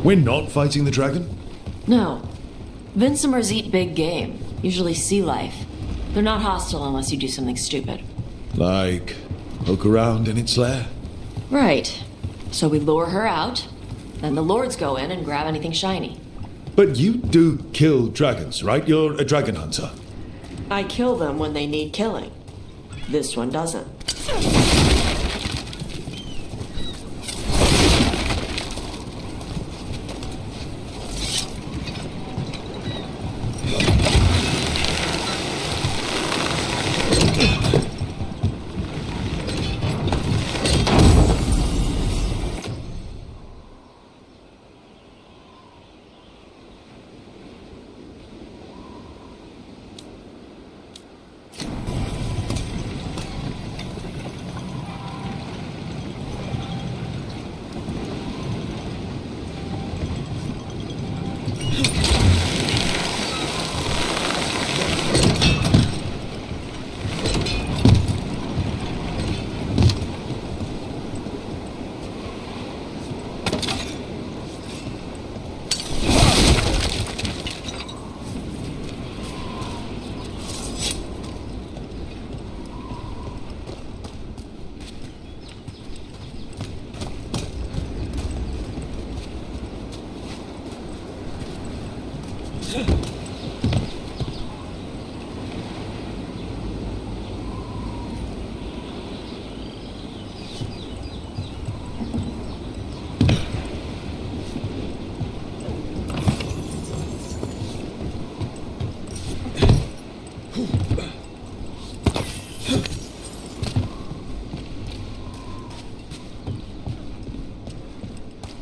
We're not fighting the dragon? No. Vincimers eat big game, usually sea life. They're not hostile unless you do something stupid. Like, poke around in its lair? Right. So we lure her out, then the lords go in and grab anything shiny. But you do kill dragons, right? You're a dragon hunter. I kill them when they need killing. This one doesn't.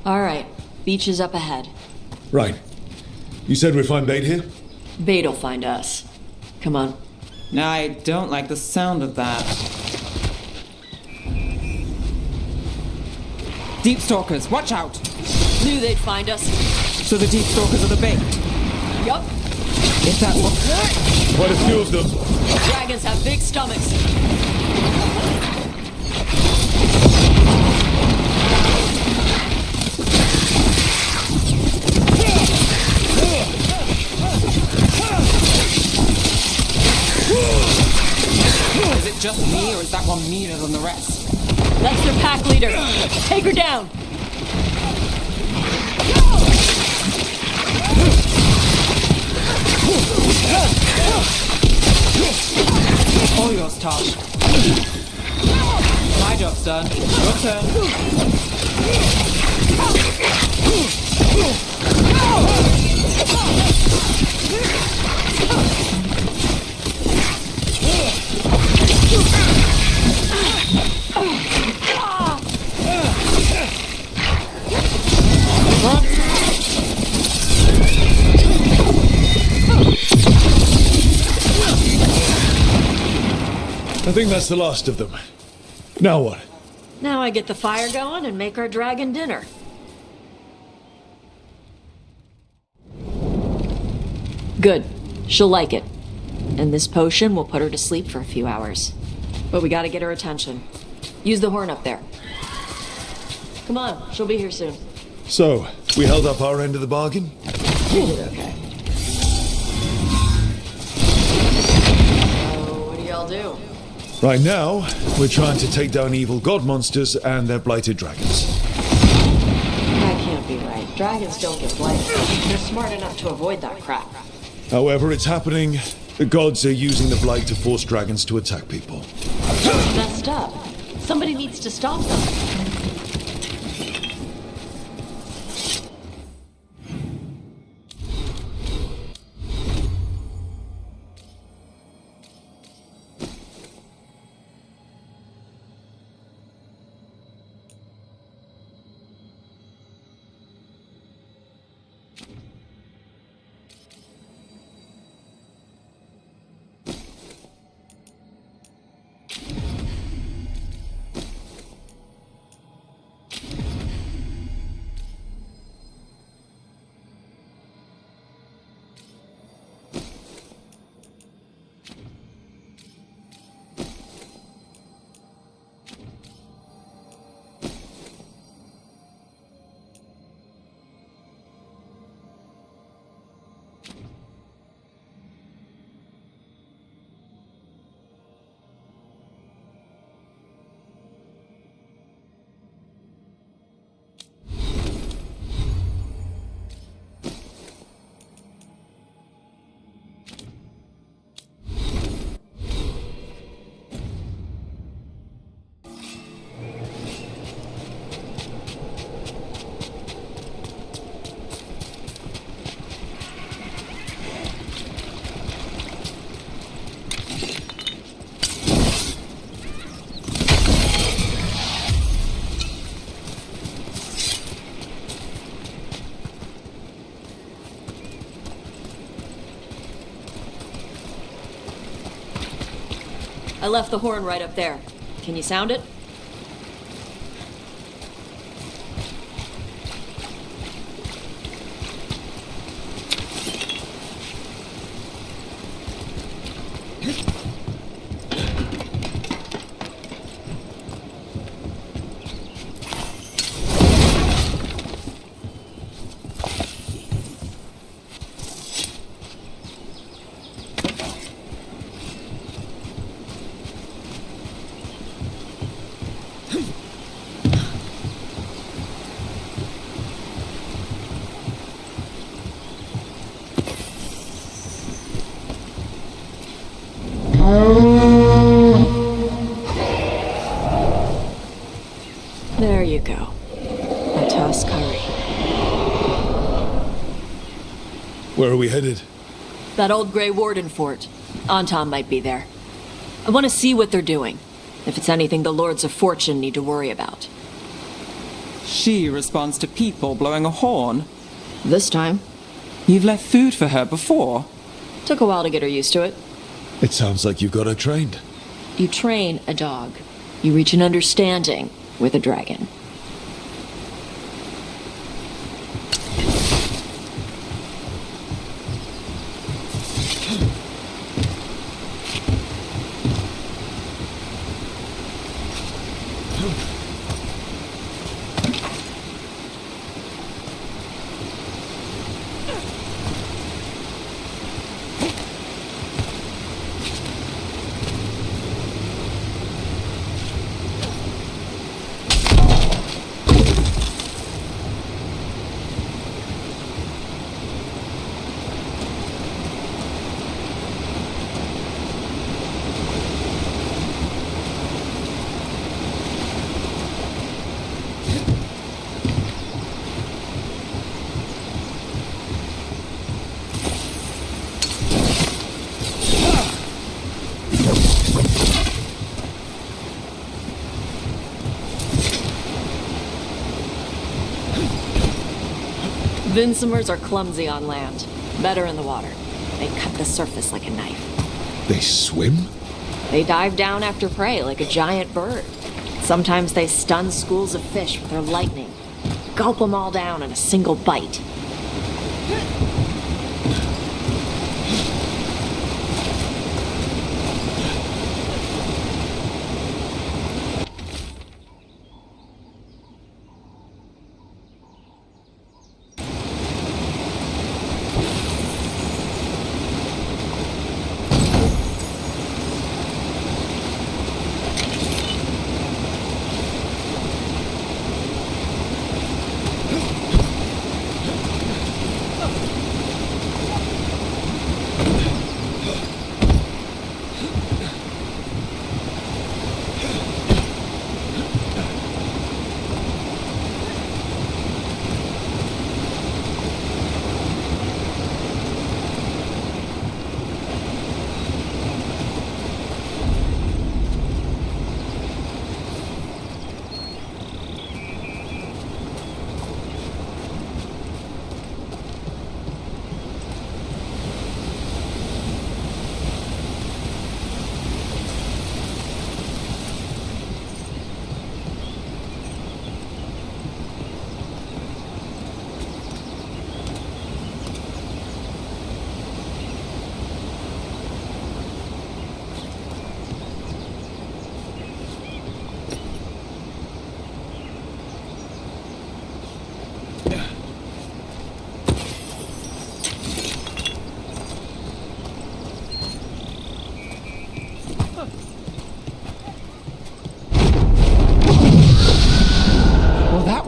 All right. Beach is up ahead. Right. You said we'd find bait here? Bait'll find us. Come on. I don't like the sound of that. Deep stalkers, watch out! Knew they'd find us. So the deep stalkers are the bait? Yup. If that's what... Quite a few of them. Dragons have big stomachs. Is it just me, or is that one meaner than the rest? That's their pack leader. Take her down. Tosh. My job's done. Your turn. I think that's the last of them. Now what? Now I get the fire going and make our dragon dinner. Good. She'll like it. And this potion will put her to sleep for a few hours. But we gotta get her attention. Use the horn up there. Come on, she'll be here soon. So, we held up our end of the bargain? You did okay. So, what do y'all do? Right now, we're trying to take down evil god monsters and their blighted dragons. That can't be right. Dragons don't get blighted. They're smart enough to avoid that crap. However, it's happening. The gods are using the blight to force dragons to attack people. That's messed up. Somebody needs to stop them. I left the horn right up there. Can you sound it? There you go. A toss curry. Where are we headed? That old Grey Warden fort. Anton might be there. I want to see what they're doing. If it's anything the Lords of Fortune need to worry about. She responds to people blowing a horn. This time. You've left food for her before. Took a while to get her used to it. It sounds like you've got her trained. You train a dog. You reach an understanding with a dragon. Vincimers are clumsy on land, better in the water. They cut the surface like a knife. They swim? They dive down after prey like a giant bird. Sometimes they stun schools of fish with their lightning. Gulp them all down in a single bite.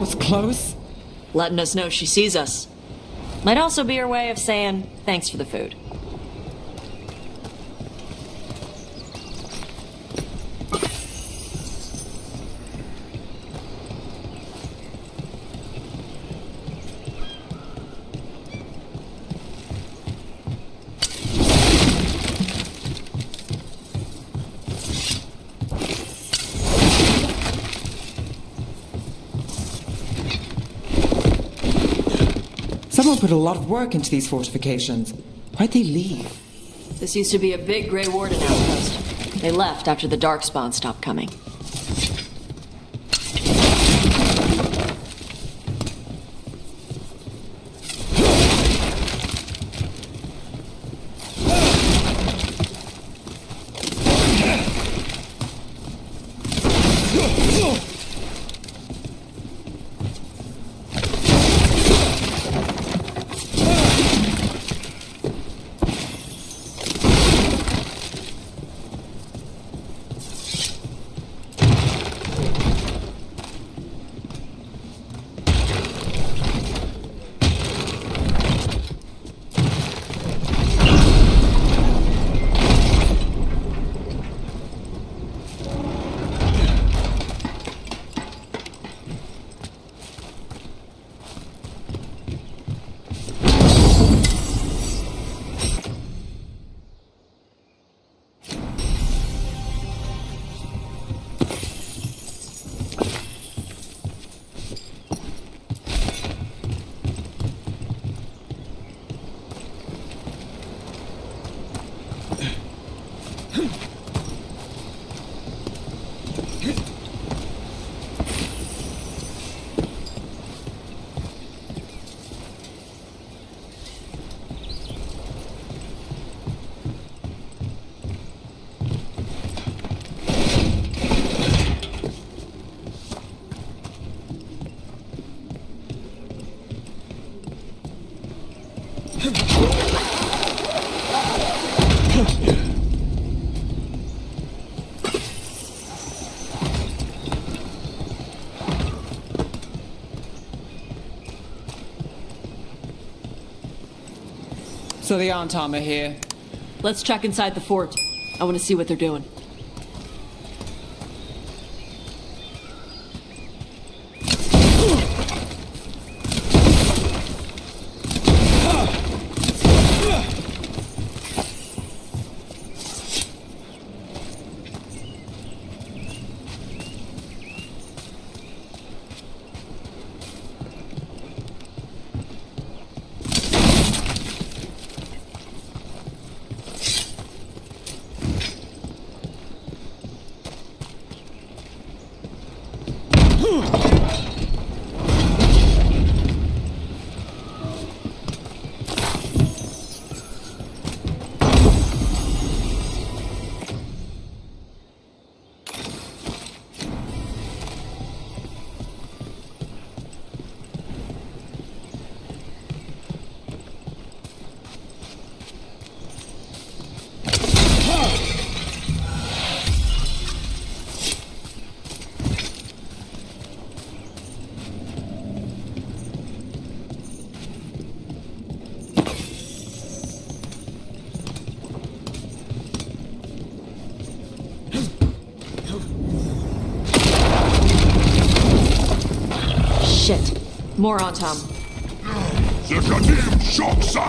Was close. Letting us know she sees us. Might also be her way of saying thanks for the food. Someone put a lot of work into these fortifications. Why'd they leave? This used to be a big Grey Warden outpost. They left after the Darkspawn stopped coming. So the Antam are here. Let's check inside the fort. I want to see what they're doing. More on Tom. Закатим шокса!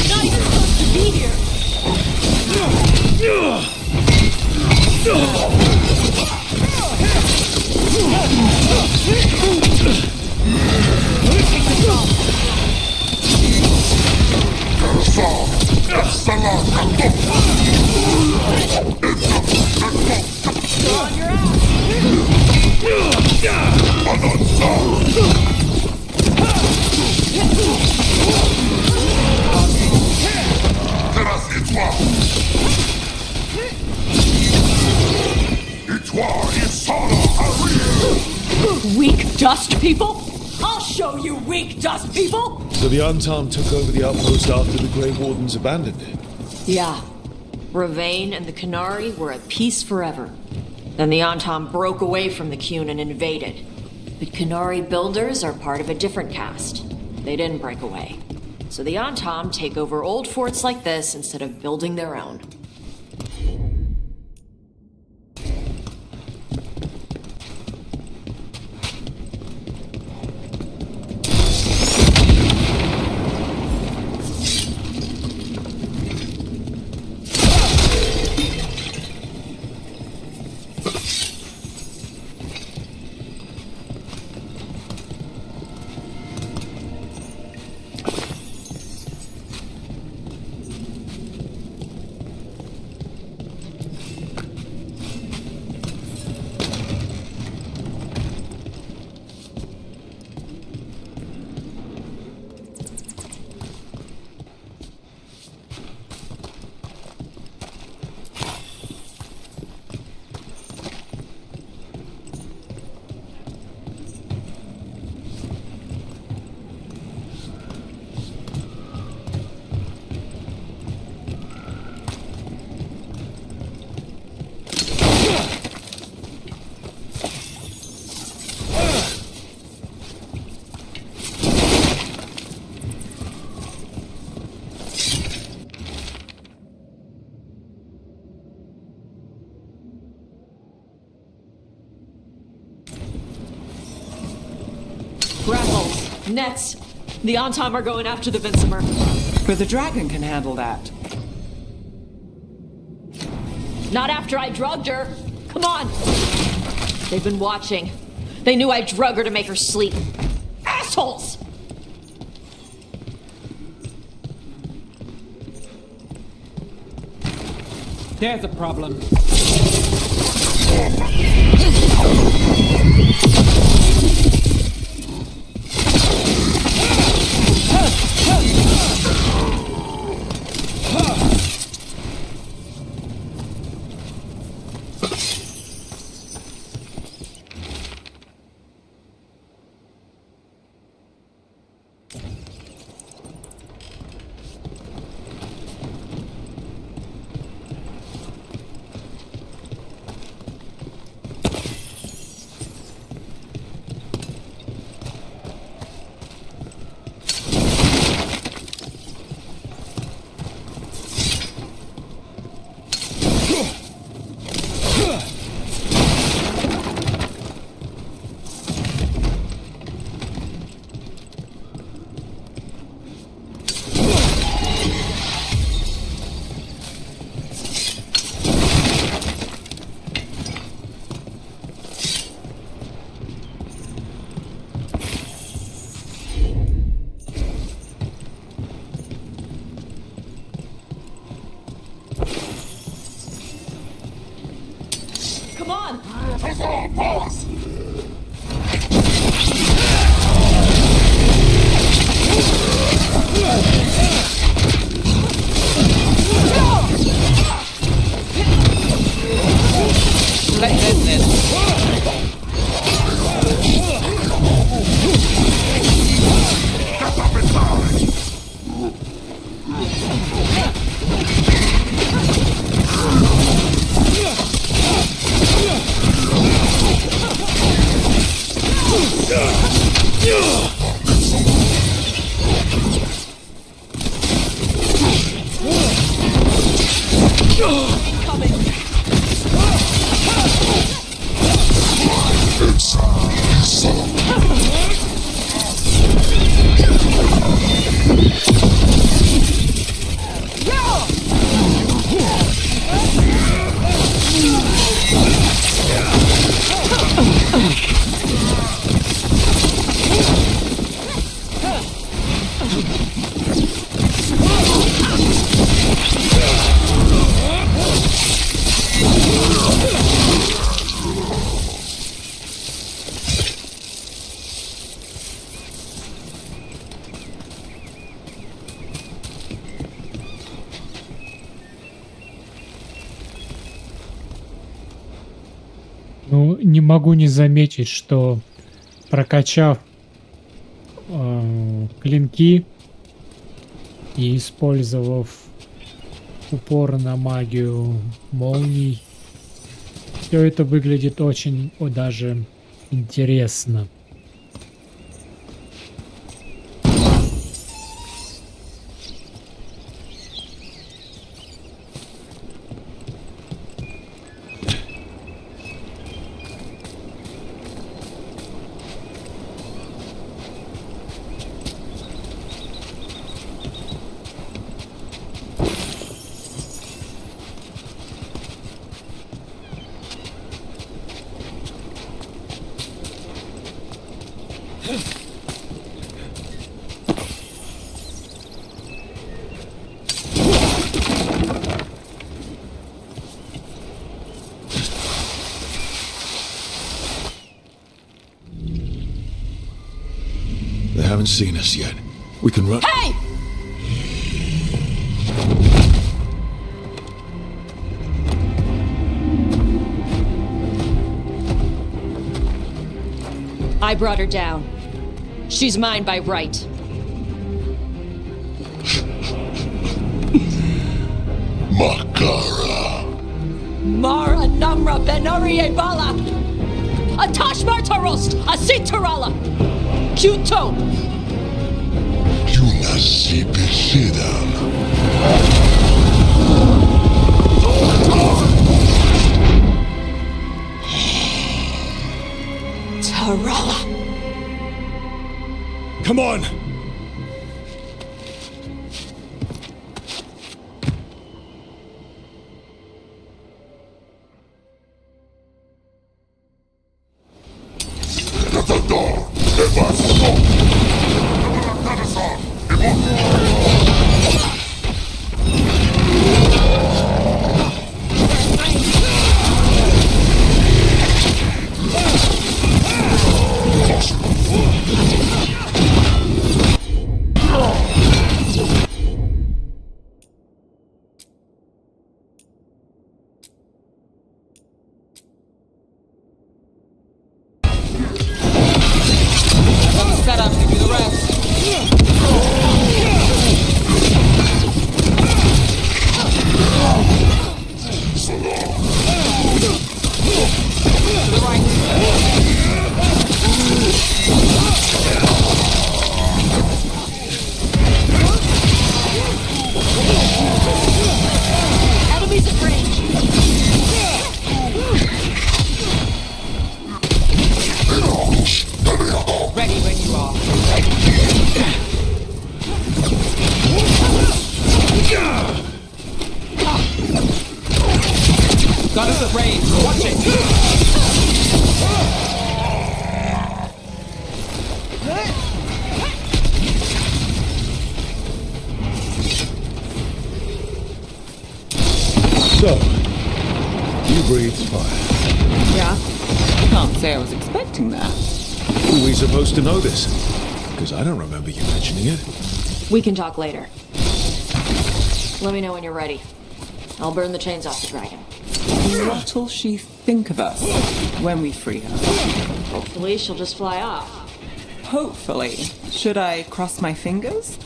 Not even supposed to be here. Weak dust people? I'll show you weak dust people! So the Untarmed took over the outpost after the Grey Wardens abandoned it? Yeah. Ravane and the Canary were at peace forever. Then the Antom broke away from the Qun and invaded. But Canary builders are part of a different caste. They didn't break away. So the Antom take over old forts like this instead of building their own. Grapples, nets. The Antom are going after the Vinsimer. But the dragon can handle that. Not after I drugged her. Come on. They've been watching. They knew I drug her to make her sleep. Assholes! There's a problem. Come on! Ну, не могу не заметить, что прокачав клинки и использовав упор на магию молний, все это выглядит очень даже интересно. They haven't seen us yet. We can run. Hey! I brought her down. She's mine by right. Makara. Mara Namra Benori Bala. Atashmar Tarost, Asitarala. Kyuto. Yunasi Besidam. Tarala. Come on! So, you breathe fire. Yeah? Can't say I was expecting that. Were we supposed to know this? Because I don't remember you mentioning it. We can talk later. Let me know when you're ready. I'll burn the chains off the dragon. What'll she think of us when we free her? Hopefully she'll just fly off. Hopefully. Should I cross my fingers?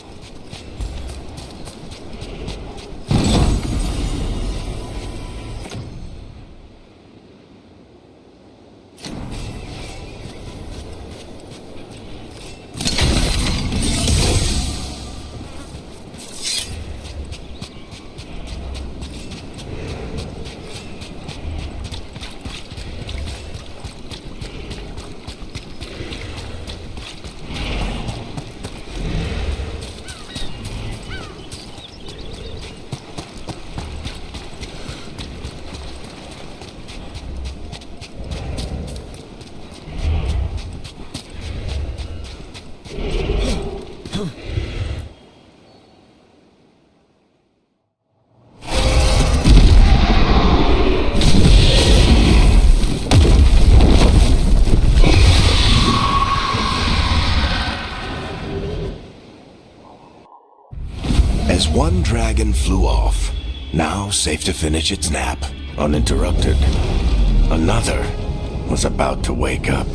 As one dragon flew off, now safe to finish its nap, uninterrupted. Another was about to wake up,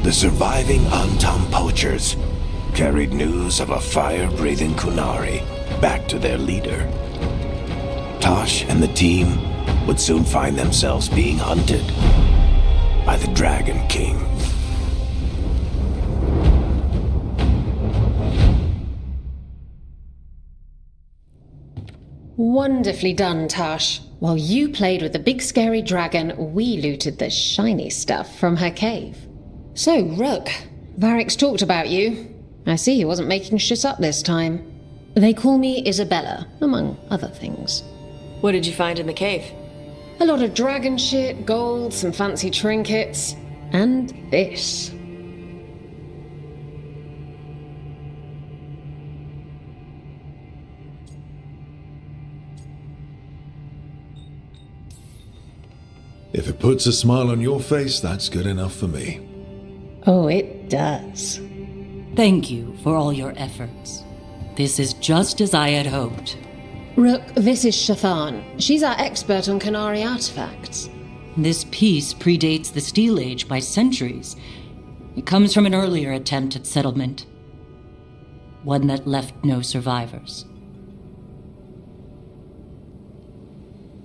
the surviving Antam poachers carried news of a fire-breathing Kunari back to their leader. Tosh and the team would soon find themselves being hunted by the Dragon King. Wonderfully done, Tosh. While you played with the big scary dragon, we looted the shiny stuff from her cave. So, Rook, Varric's talked about you. I see he wasn't making shit up this time. They call me Isabella, among other things. What did you find in the cave? A lot of dragon shit, gold, some fancy trinkets, and this. If it puts a smile on your face, that's good enough for me. Oh, it does. Thank you for all your efforts. This is just as I had hoped. Rook, this is Shathan. She's our expert on Kunari artifacts. This piece predates the Steel Age by centuries. It comes from an earlier attempt at settlement. One that left no survivors.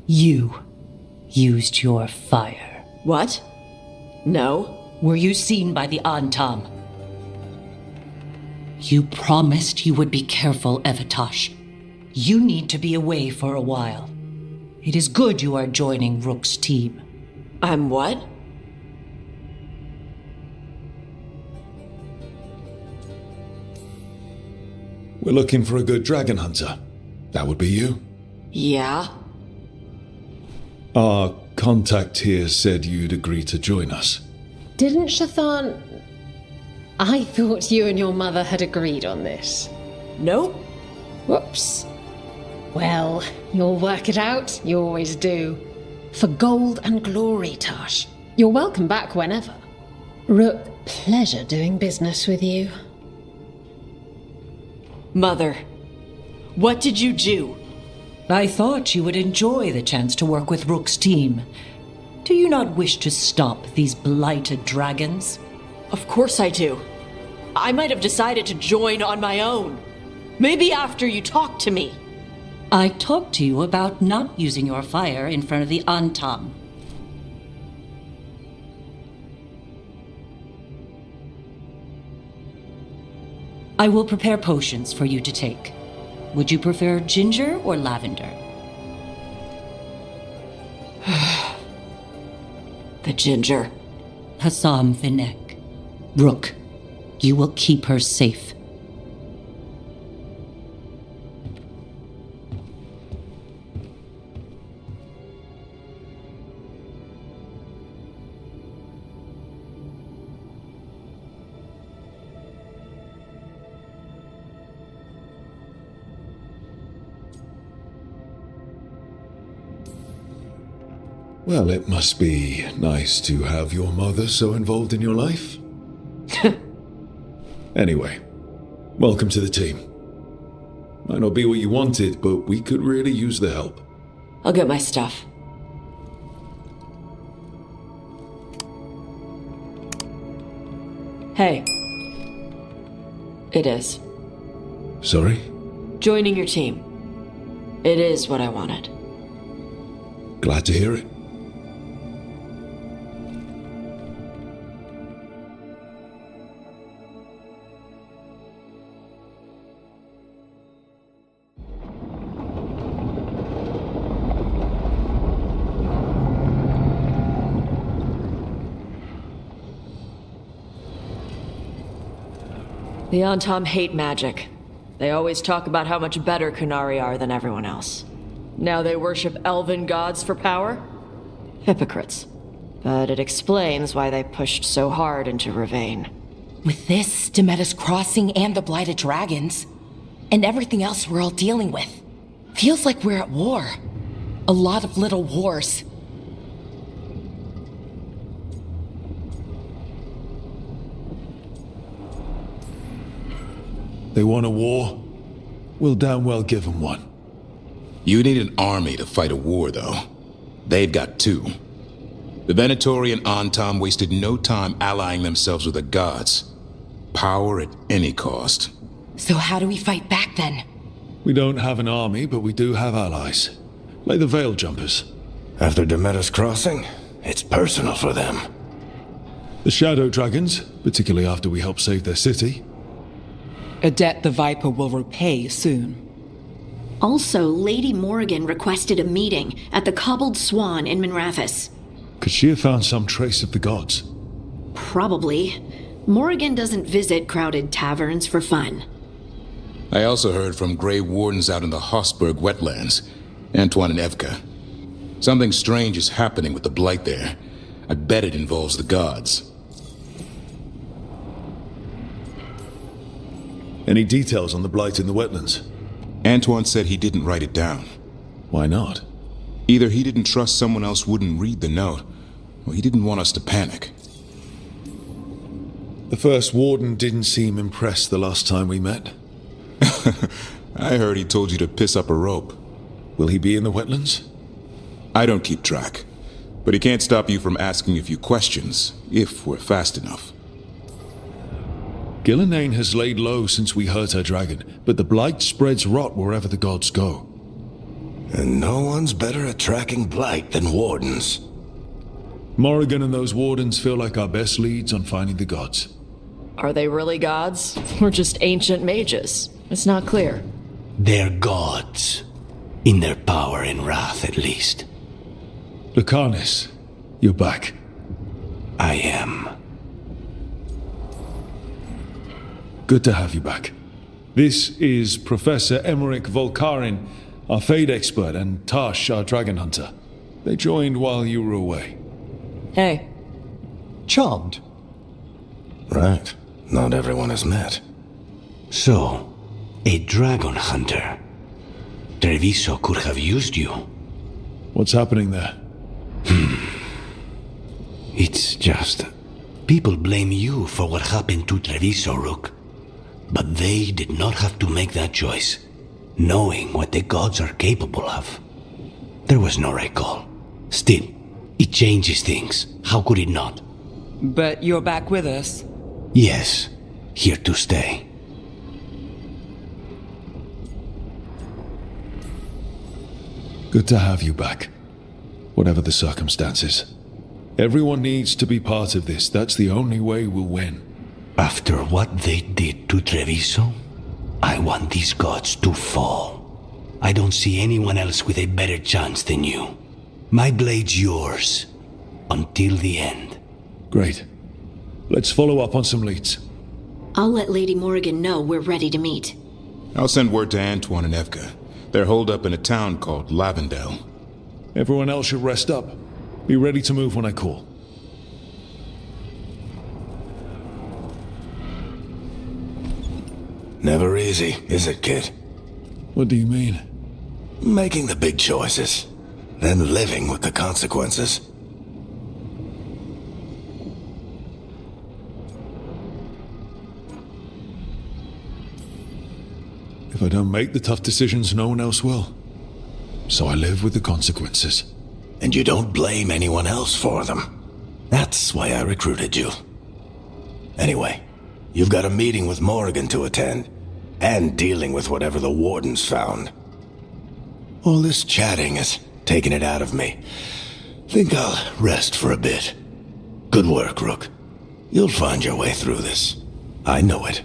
You used your fire. What? No. Were you seen by the Antam? You promised you would be careful, Evatosh. You need to be away for a while. It is good you are joining Rook's team. I'm what? We're looking for a good dragon hunter. That would be you. Yeah? Our contact here said you'd agree to join us. Didn't Shathan... I thought you and your mother had agreed on this. Nope. Whoops. Well, you'll work it out. You always do. For gold and glory, Tosh. You're welcome back whenever. Rook, pleasure doing business with you. Mother, what did you do? I thought you would enjoy the chance to work with Rook's team. Do you not wish to stop these blighted dragons? Of course I do. I might have decided to join on my own. Maybe after you talked to me. I talked to you about not using your fire in front of the Antam. I will prepare potions for you to take. Would you prefer ginger or lavender? The ginger. Hassam Vinek. Rook, you will keep her safe. Well, it must be nice to have your mother so involved in your life. Anyway, welcome to the team. Might not be what you wanted, but we could really use the help. I'll get my stuff. Hey. It is. Sorry? Joining your team. It is what I wanted. Glad to hear it. The Antam hate magic. They always talk about how much better Kunari are than everyone else. Now they worship elven gods for power? Hypocrites. But it explains why they pushed so hard into Ravane. With this, Demeter's crossing and the blighted dragons, and everything else we're all dealing with, feels like we're at war. A lot of little wars. They want a war? We'll damn well give them one. You need an army to fight a war, though. They've got two. The Venatori and Antam wasted no time allying themselves with the gods. Power at any cost. So how do we fight back then? We don't have an army, but we do have allies. Like the Veil Jumpers. After Demeter's crossing, it's personal for them. The Shadow Dragons, particularly after we helped save their city. A debt the Viper will repay soon. Also, Lady Morrigan requested a meeting at the Cobbled Swan in Minrathous. Could she have found some trace of the gods? Probably. Morrigan doesn't visit crowded taverns for fun. I also heard from Grey Wardens out in the Hossberg wetlands, Antoine and Evka. Something strange is happening with the Blight there. I bet it involves the gods. Any details on the Blight in the wetlands? Antoine said he didn't write it down. Why not? Either he didn't trust someone else wouldn't read the note, or he didn't want us to panic. The first warden didn't seem impressed the last time we met. I heard he told you to piss up a rope. Will he be in the wetlands? I don't keep track, but he can't stop you from asking a few questions, if we're fast enough. Gillenane has laid low since we hurt her dragon, but the Blight spreads rot wherever the gods go. And no one's better at tracking Blight than wardens. Morrigan and those wardens feel like our best leads on finding the gods. Are they really gods? Or just ancient mages? It's not clear. They're gods. In their power and wrath, at least. Lucanis, you're back. I am. Good to have you back. This is Professor Emmerich Volkarin, our Fade expert, and Tash, our dragon hunter. They joined while you were away. Hey. Charmed. Right. Not everyone has met. So, a dragon hunter. Treviso could have used you. What's happening there? It's just... people blame you for what happened to Treviso, Rook. But they did not have to make that choice, knowing what the gods are capable of. There was no recall. Still, it changes things. How could it not? But you're back with us. Yes, here to stay. Good to have you back. Whatever the circumstances. Everyone needs to be part of this. That's the only way we'll win. After what they did to Treviso, I want these gods to fall. I don't see anyone else with a better chance than you. My blade's yours. Until the end. Great. Let's follow up on some leads. I'll let Lady Morrigan know we're ready to meet. I'll send word to Antoine and Evka. They're holed up in a town called Lavendel. Everyone else should rest up. Be ready to move when I call. Never easy, is it, kid? What do you mean? Making the big choices, then living with the consequences. If I don't make the tough decisions, no one else will. So I live with the consequences. And you don't blame anyone else for them. That's why I recruited you. Anyway, you've got a meeting with Morrigan to attend, and dealing with whatever the wardens found. All this chatting has taken it out of me. Think I'll rest for a bit. Good work, Rook. You'll find your way through this. I know it.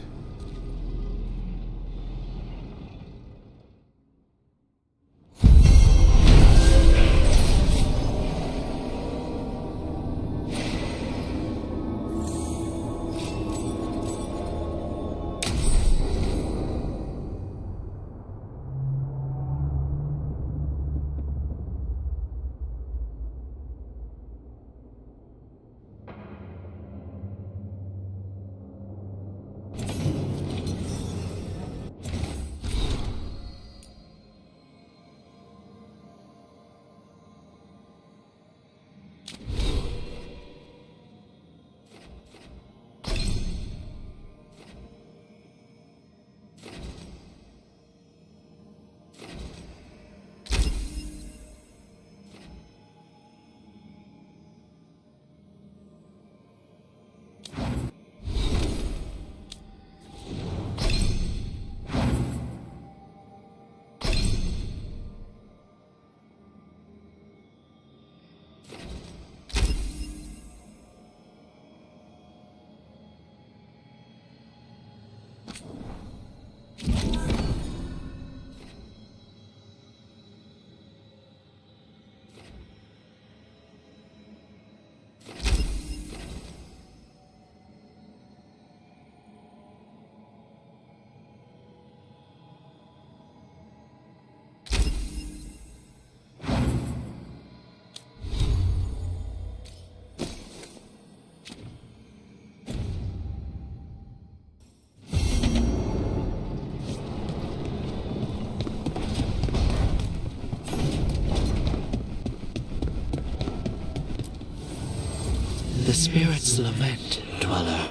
The spirits lament, dweller.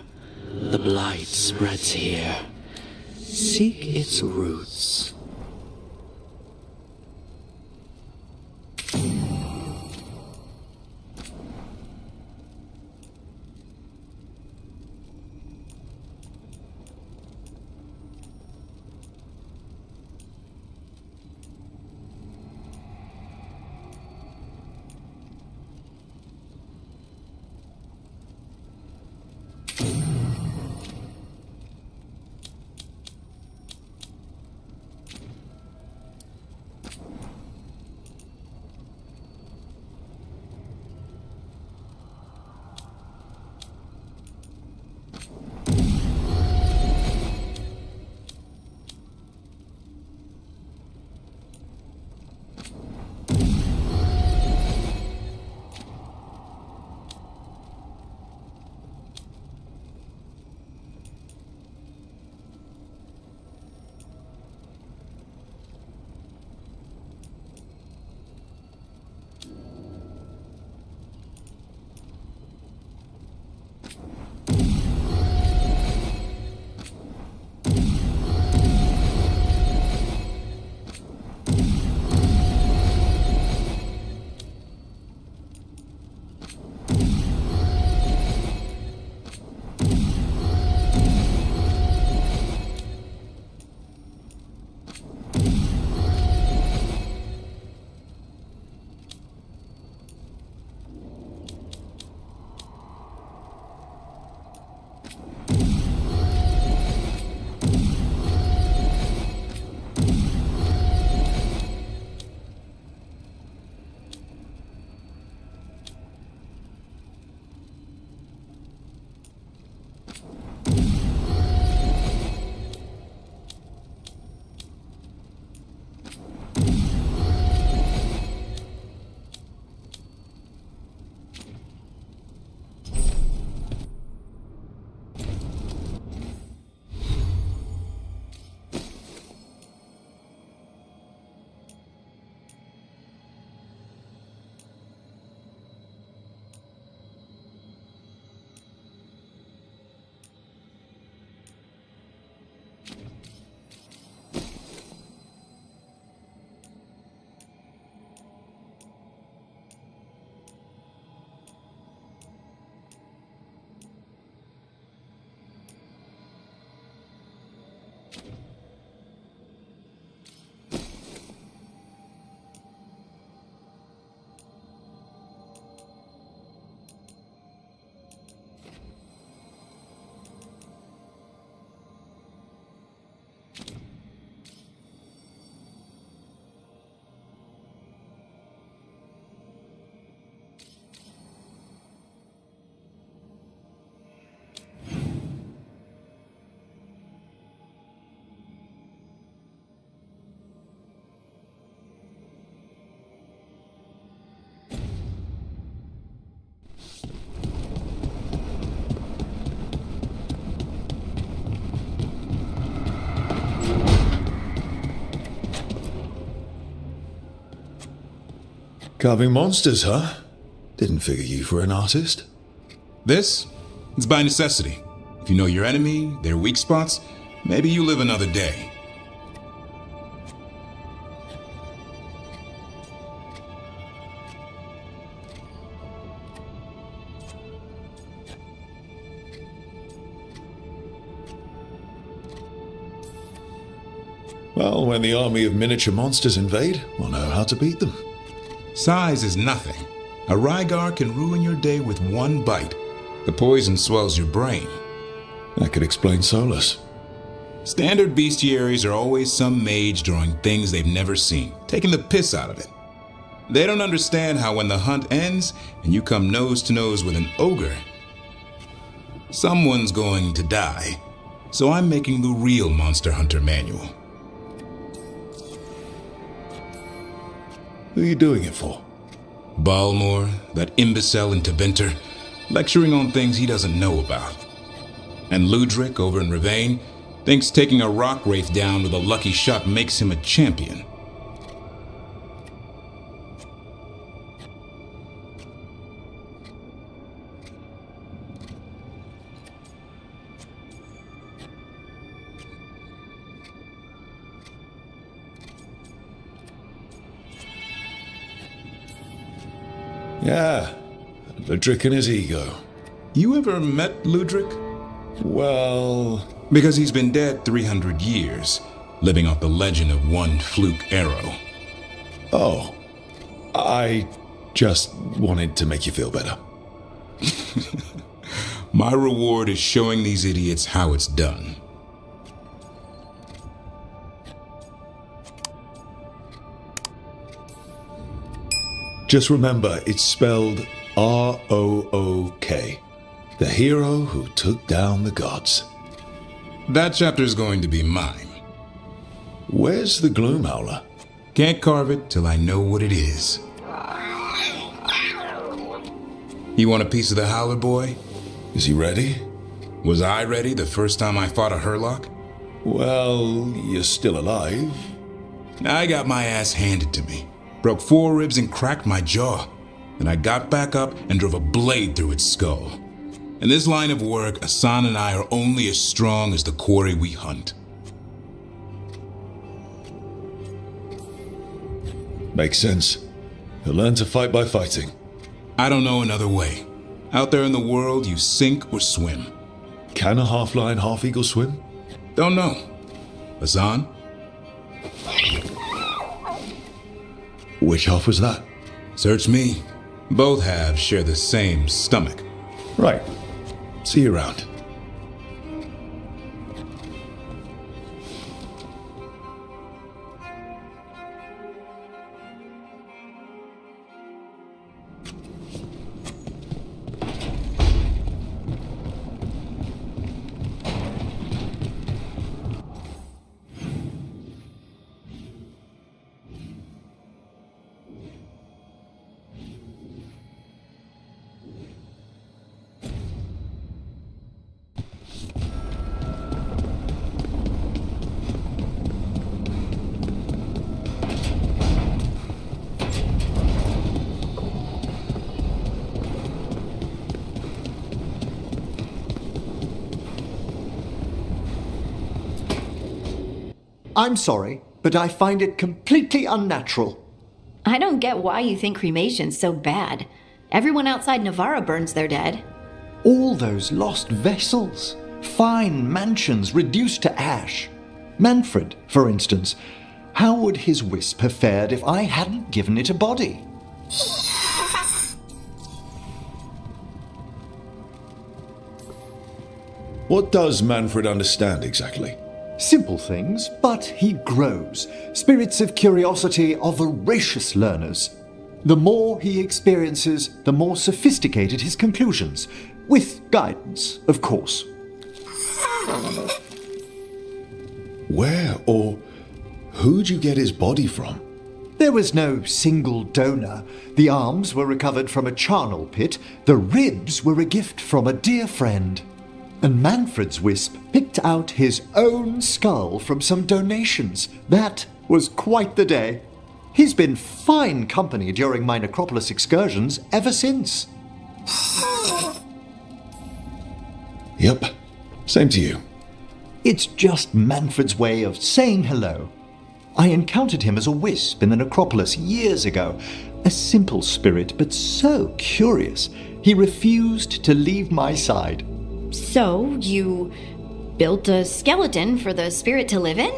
The blight spreads here. Seek its roots. Carving monsters, huh? Didn't figure you for an artist. This? It's by necessity. If you know your enemy, their weak spots, maybe you live another day. Well, when the army of miniature monsters invade, we'll know how to beat them. Size is nothing. A Rygar can ruin your day with one bite. The poison swells your brain. That could explain Solus. Standard bestiaries are always some mage drawing things they've never seen, taking the piss out of it. They don't understand how when the hunt ends and you come nose to nose with an ogre, someone's going to die. So I'm making the real Monster Hunter manual. Who are you doing it for? Balmor, that imbecile in Tebinter, lecturing on things he doesn't know about. And Ludric over in Ravane thinks taking a rock wraith down with a lucky shot makes him a champion. Yeah, Ludric and his ego. You ever met Ludric? Well... Because he's been dead 300 years, living off the legend of one fluke arrow. Oh, I just wanted to make you feel better. My reward is showing these idiots how it's done. Just remember, it's spelled R-O-O-K. The hero who took down the gods. That chapter's going to be mine. Where's the Gloom Howler? Can't carve it till I know what it is. You want a piece of the Howler, boy? Is he ready? Was I ready the first time I fought a Hurlock? Well, you're still alive. I got my ass handed to me. Broke 4 ribs and cracked my jaw. Then I got back up and drove a blade through its skull. In this line of work, Asan and I are only as strong as the quarry we hunt. Makes sense. You'll learn to fight by fighting. I don't know another way. Out there in the world, you sink or swim. Can a half-lion, half-eagle swim? Don't know. Asan? Which half was that? Search me. Both halves share the same stomach. Right. See you around. I'm sorry, but I find it completely unnatural. I don't get why you think cremation's so bad. Everyone outside Navarra burns their dead. All those lost vessels, fine mansions reduced to ash. Manfred, for instance, how would his wisp have fared if I hadn't given it a body? What does Manfred understand exactly? Simple things, but he grows. Spirits of curiosity are voracious learners. The more he experiences, the more sophisticated his conclusions. With guidance, of course. Where or who'd you get his body from? There was no single donor. The arms were recovered from a charnel pit. The ribs were a gift from a dear friend. And Manfred's wisp picked out his own skull from some donations. That was quite the day. He's been fine company during my necropolis excursions ever since. Yep, same to you. It's just Manfred's way of saying hello. I encountered him as a wisp in the necropolis years ago. A simple spirit, but so curious. He refused to leave my side. So, you built a skeleton for the spirit to live in?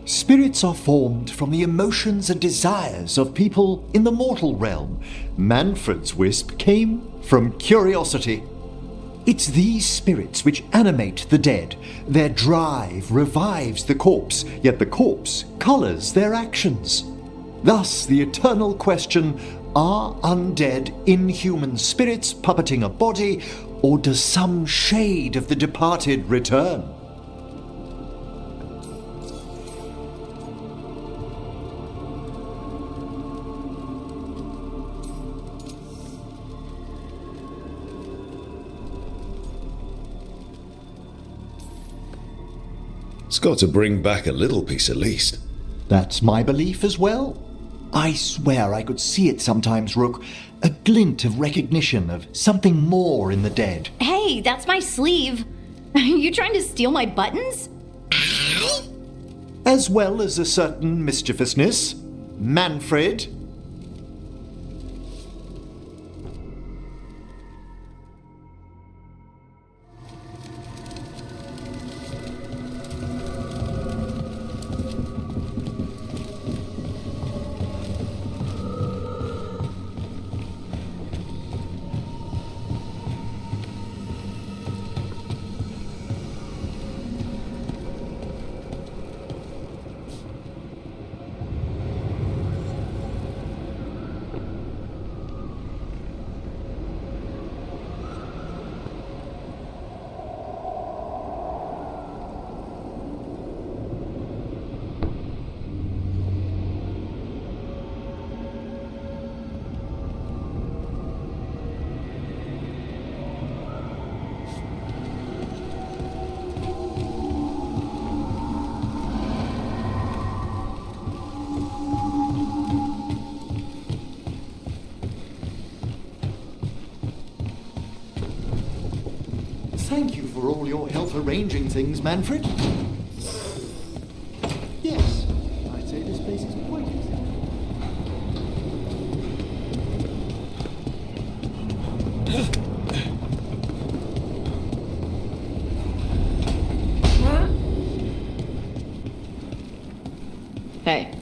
Spirits are formed from the emotions and desires of people in the mortal realm. Manfred's wisp came from curiosity. It's these spirits which animate the dead. Their drive revives the corpse, yet the corpse colours their actions. Thus, the eternal question, are undead, inhuman spirits puppeting a body, or does some shade of the departed return? It's got to bring back a little piece at least. That's my belief as well. I swear I could see it sometimes, Rook. A glint of recognition of something more in the dead. Hey, that's my sleeve. Are you trying to steal my buttons? As well as a certain mischievousness. Manfred. Thank you for all your help arranging things, Manfred. Yes, I'd say this place is quite exciting. Hey.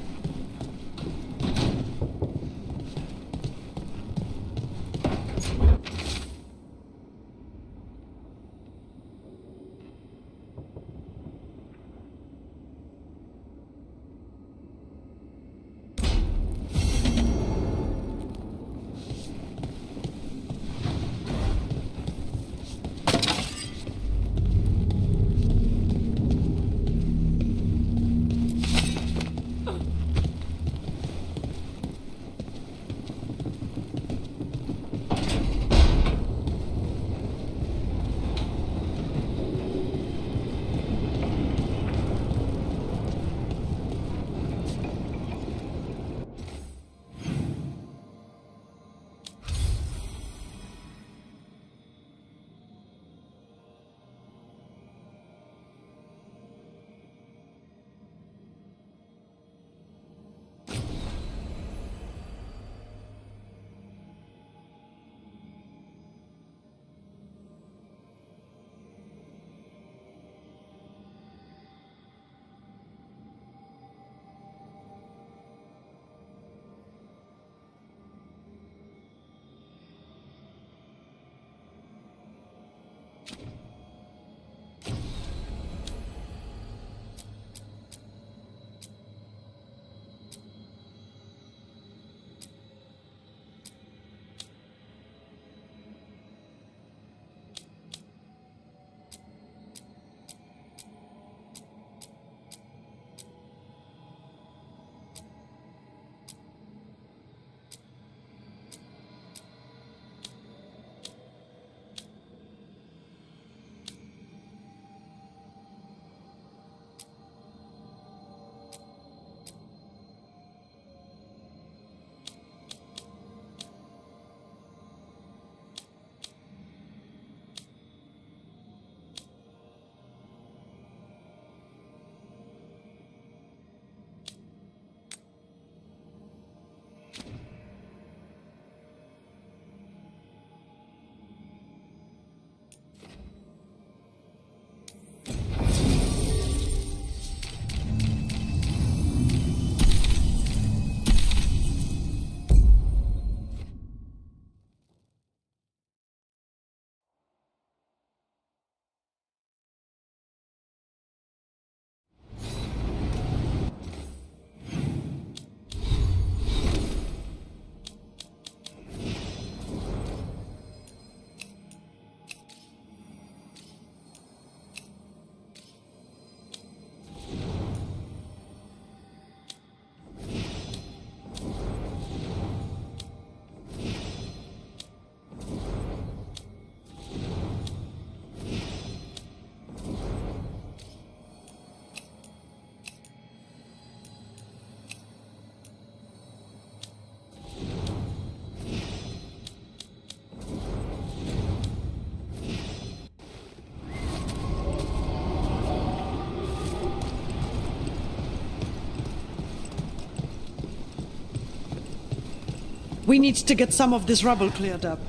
We need to get some of this rubble cleared up.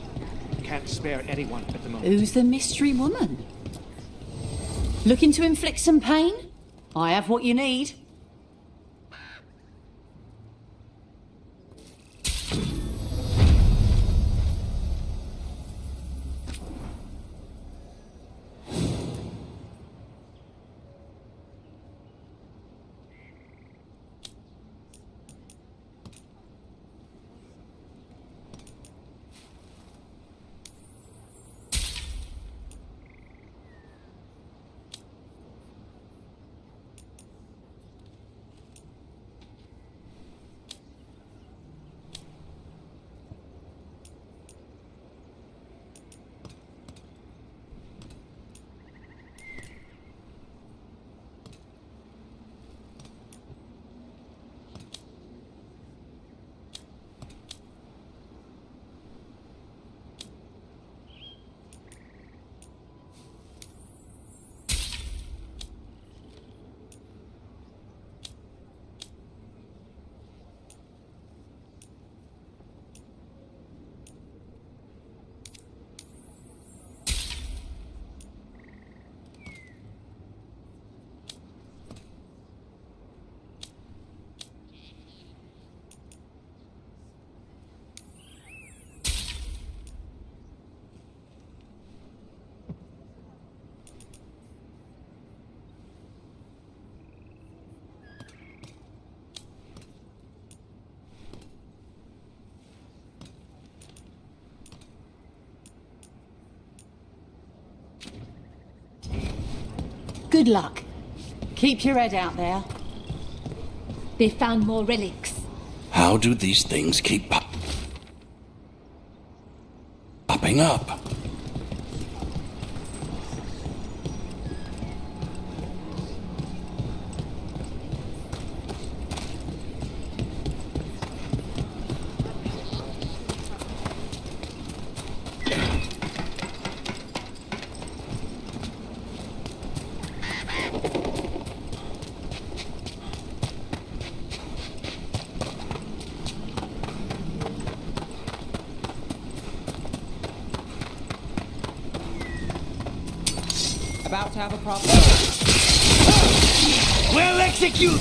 Can't spare anyone at the moment. Who's the mystery woman? Looking to inflict some pain? I have what you need. Good luck. Keep your head out there. They found more relics. How do these things keep popping up? About to have a problem. Well executed!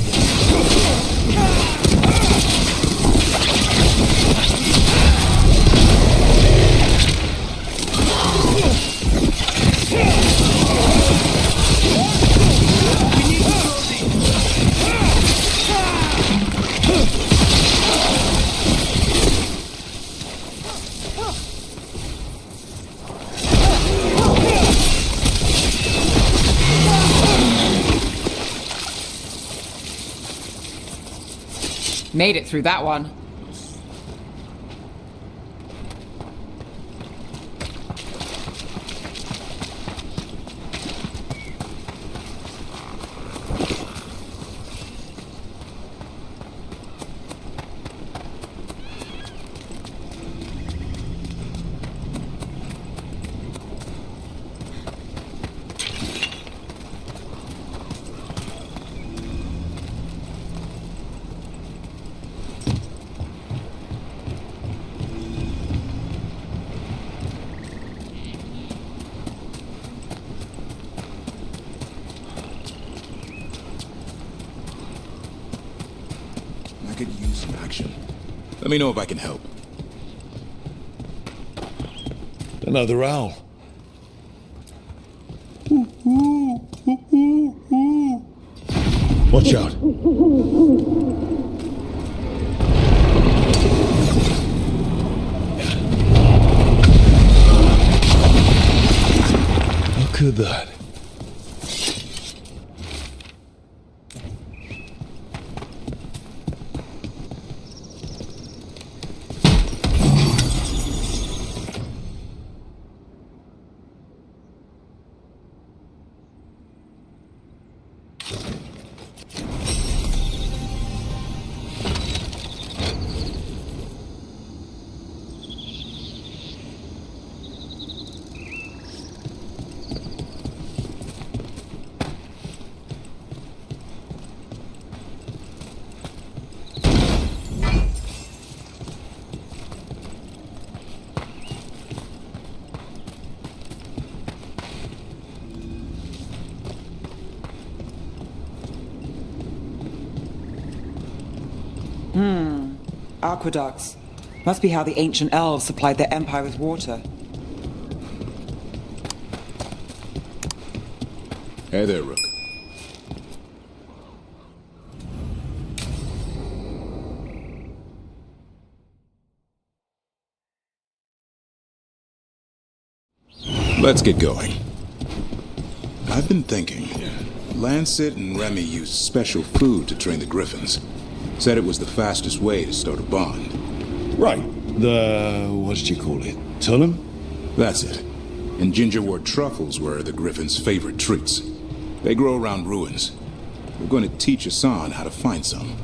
Made it through that one. I could use some action. Let me know if I can help. Another owl. Watch out. Look at that. Aqueducts. Must be how the ancient elves supplied their empire with water. Hey there, Rook. Let's get going. I've been thinking. Lancet and Remy used special food to train the griffins. Said it was the fastest way to start a bond. Right. What did you call it? Tullum? That's it. And gingerwort truffles were the griffins' favorite treats. They grow around ruins. We're going to teach Hassan how to find some.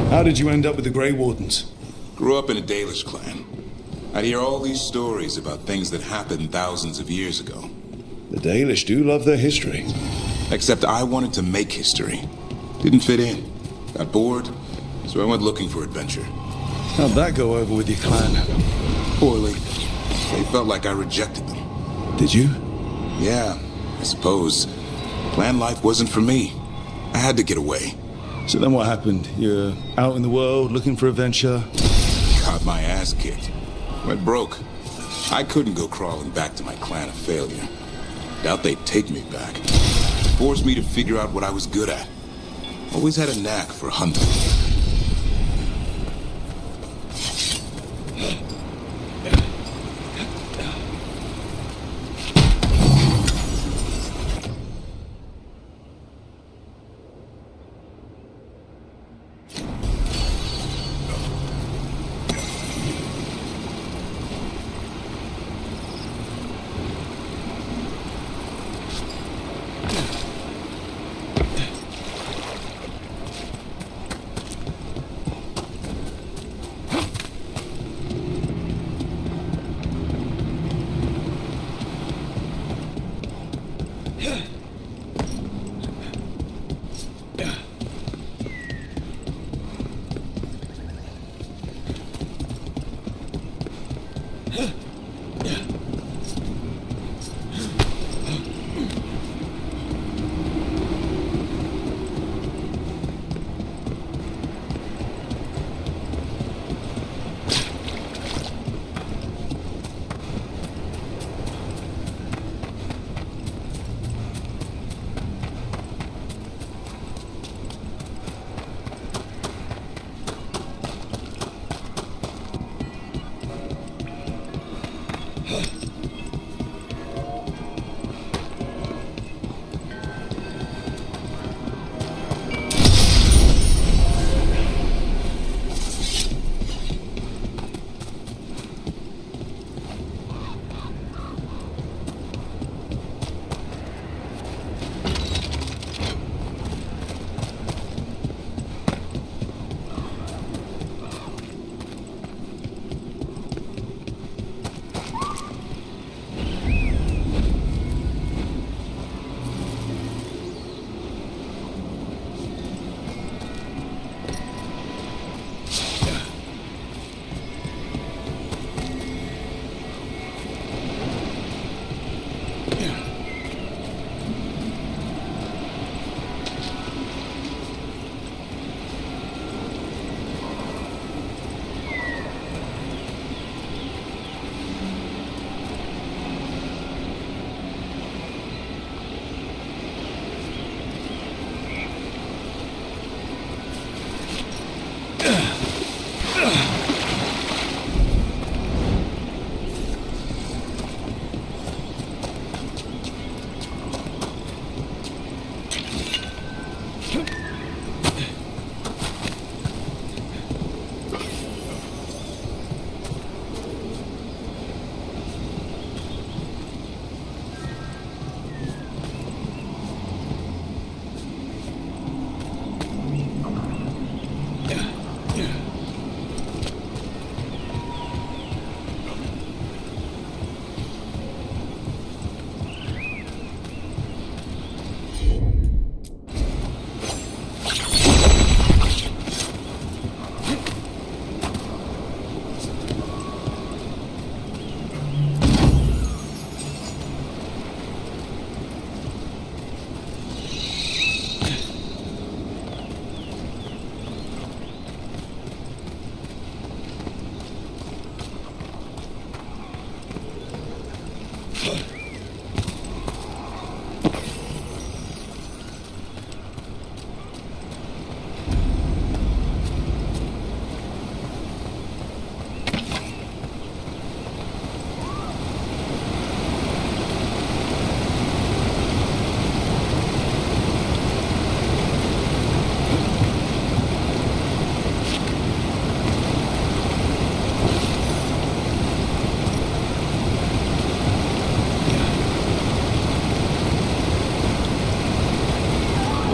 How did you end up with the Grey Wardens? Grew up in a Dalish clan. I'd hear all these stories about things that happened thousands of years ago. The Dalish do love their history. Except I wanted to make history. Didn't fit in. Got bored, so I went looking for adventure. How'd that go over with your clan? Poorly. They felt like I rejected them. Did you? Yeah, I suppose. Clan life wasn't for me. I had to get away. So then what happened? You're out in the world looking for adventure? Got my ass kicked. Went broke. I couldn't go crawling back to my clan of failure. Doubt they'd take me back. Forced me to figure out what I was good at. Always had a knack for hunting.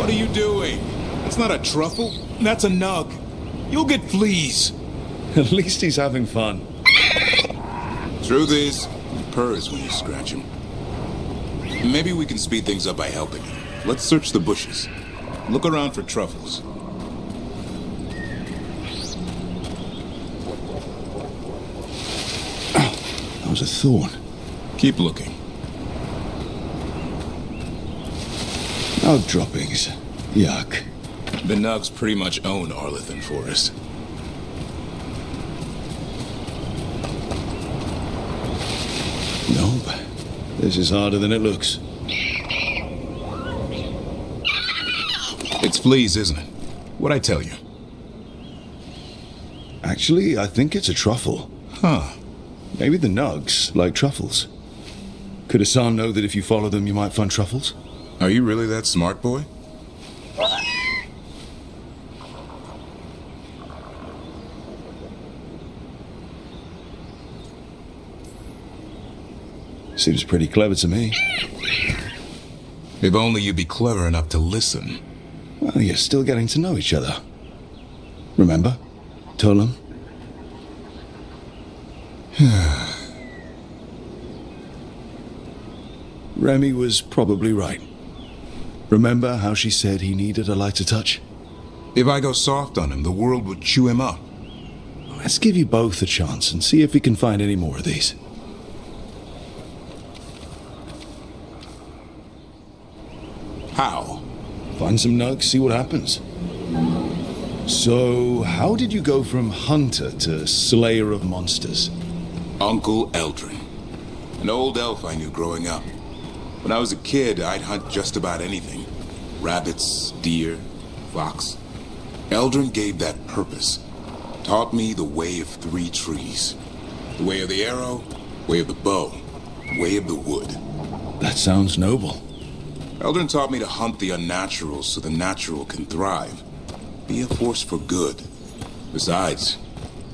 What are you doing? It's not a truffle. That's a nug. You'll get fleas. At least he's having fun. Truth is, he purrs when you scratch him. Maybe we can speed things up by helping him. Let's search the bushes. Look around for truffles. Oh, that was a thorn. Keep looking. Nug droppings. Yuck. The Nugs pretty much own Arlithan Forest. Nope. This is harder than it looks. It's fleas, isn't it? What'd I tell you? Actually, I think it's a truffle. Huh. Maybe the Nugs like truffles. Could Hassan know that if you follow them, you might find truffles? Are you really that smart, boy? Seems pretty clever to me. If only you'd be clever enough to listen. Well, you're still getting to know each other. Remember? Tolam? Remy was probably right. Remember how she said he needed a lighter touch? If I go soft on him, the world would chew him up. Let's give you both a chance and see if we can find any more of these. How? Find some nugs, see what happens. So, how did you go from hunter to slayer of monsters? Uncle Eldrin. An old elf I knew growing up. When I was a kid, I'd hunt just about anything. Rabbits, deer, fox. Eldrin gave that purpose. Taught me the way of 3 trees. The way of the arrow, way of the bow, way of the wood. That sounds noble. Eldrin taught me to hunt the unnatural so the natural can thrive. Be a force for good. Besides,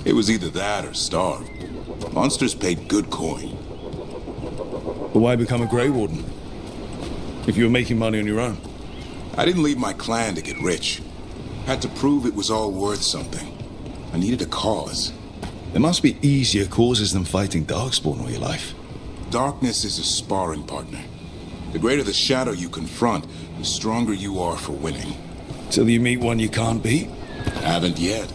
it was either that or starve. Monsters paid good coin. But why become a Grey Warden? If you were making money on your own? I didn't leave my clan to get rich. Had to prove it was all worth something. I needed a cause. There must be easier causes than fighting Darkspawn all your life. Darkness is a sparring partner. The greater the shadow you confront, the stronger you are for winning. Till you meet one you can't beat? Haven't yet.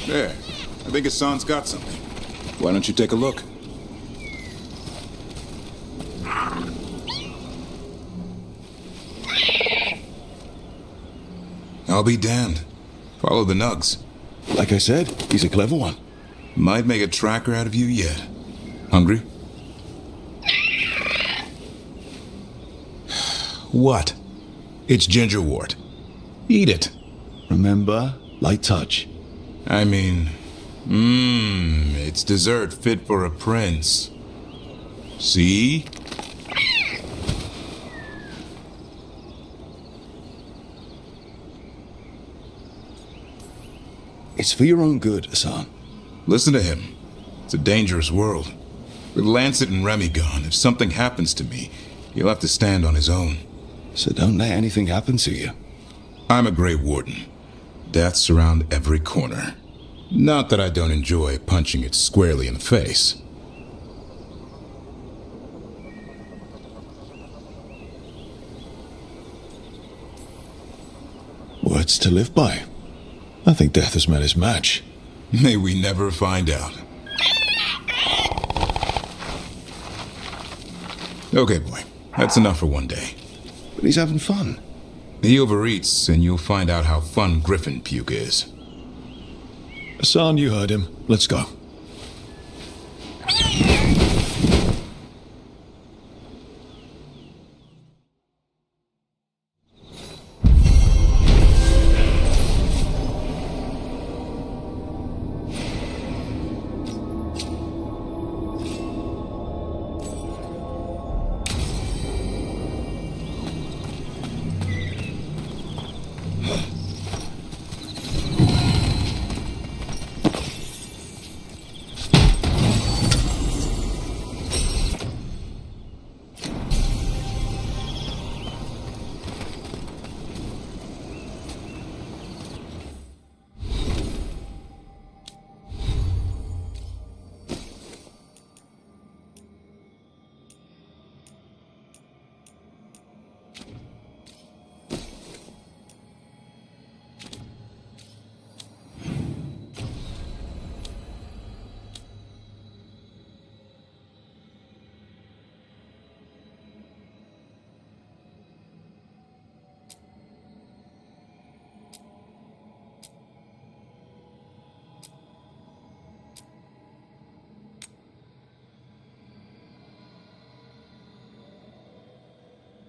There. I think Hassan's got something. Why don't you take a look? I'll be damned. Follow the nugs. Like I said, he's a clever one. Might make a tracker out of you yet. Hungry? What? It's gingerwort. Eat it. Remember, light touch. I mean, it's dessert fit for a prince. See? It's for your own good, Hassan. Listen to him. It's a dangerous world. With Lancet and Remy gone, if something happens to me, he'll have to stand on his own. So don't let anything happen to you. I'm a Grey Warden. Death's around every corner. Not that I don't enjoy punching it squarely in the face. Words to live by. I think death has met his match. May we never find out. Okay, boy. That's enough for one day. But he's having fun. He overeats, and you'll find out how fun Griffin puke is. Hassan, you heard him. Let's go.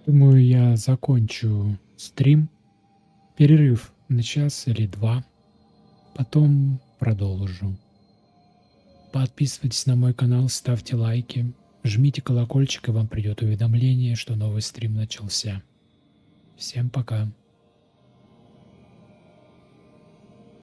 Думаю, я закончу стрим. Перерыв на час или два. Потом продолжу. Подписывайтесь на мой канал, ставьте лайки, жмите колокольчик, и вам придет уведомление, что новый стрим начался. Всем пока.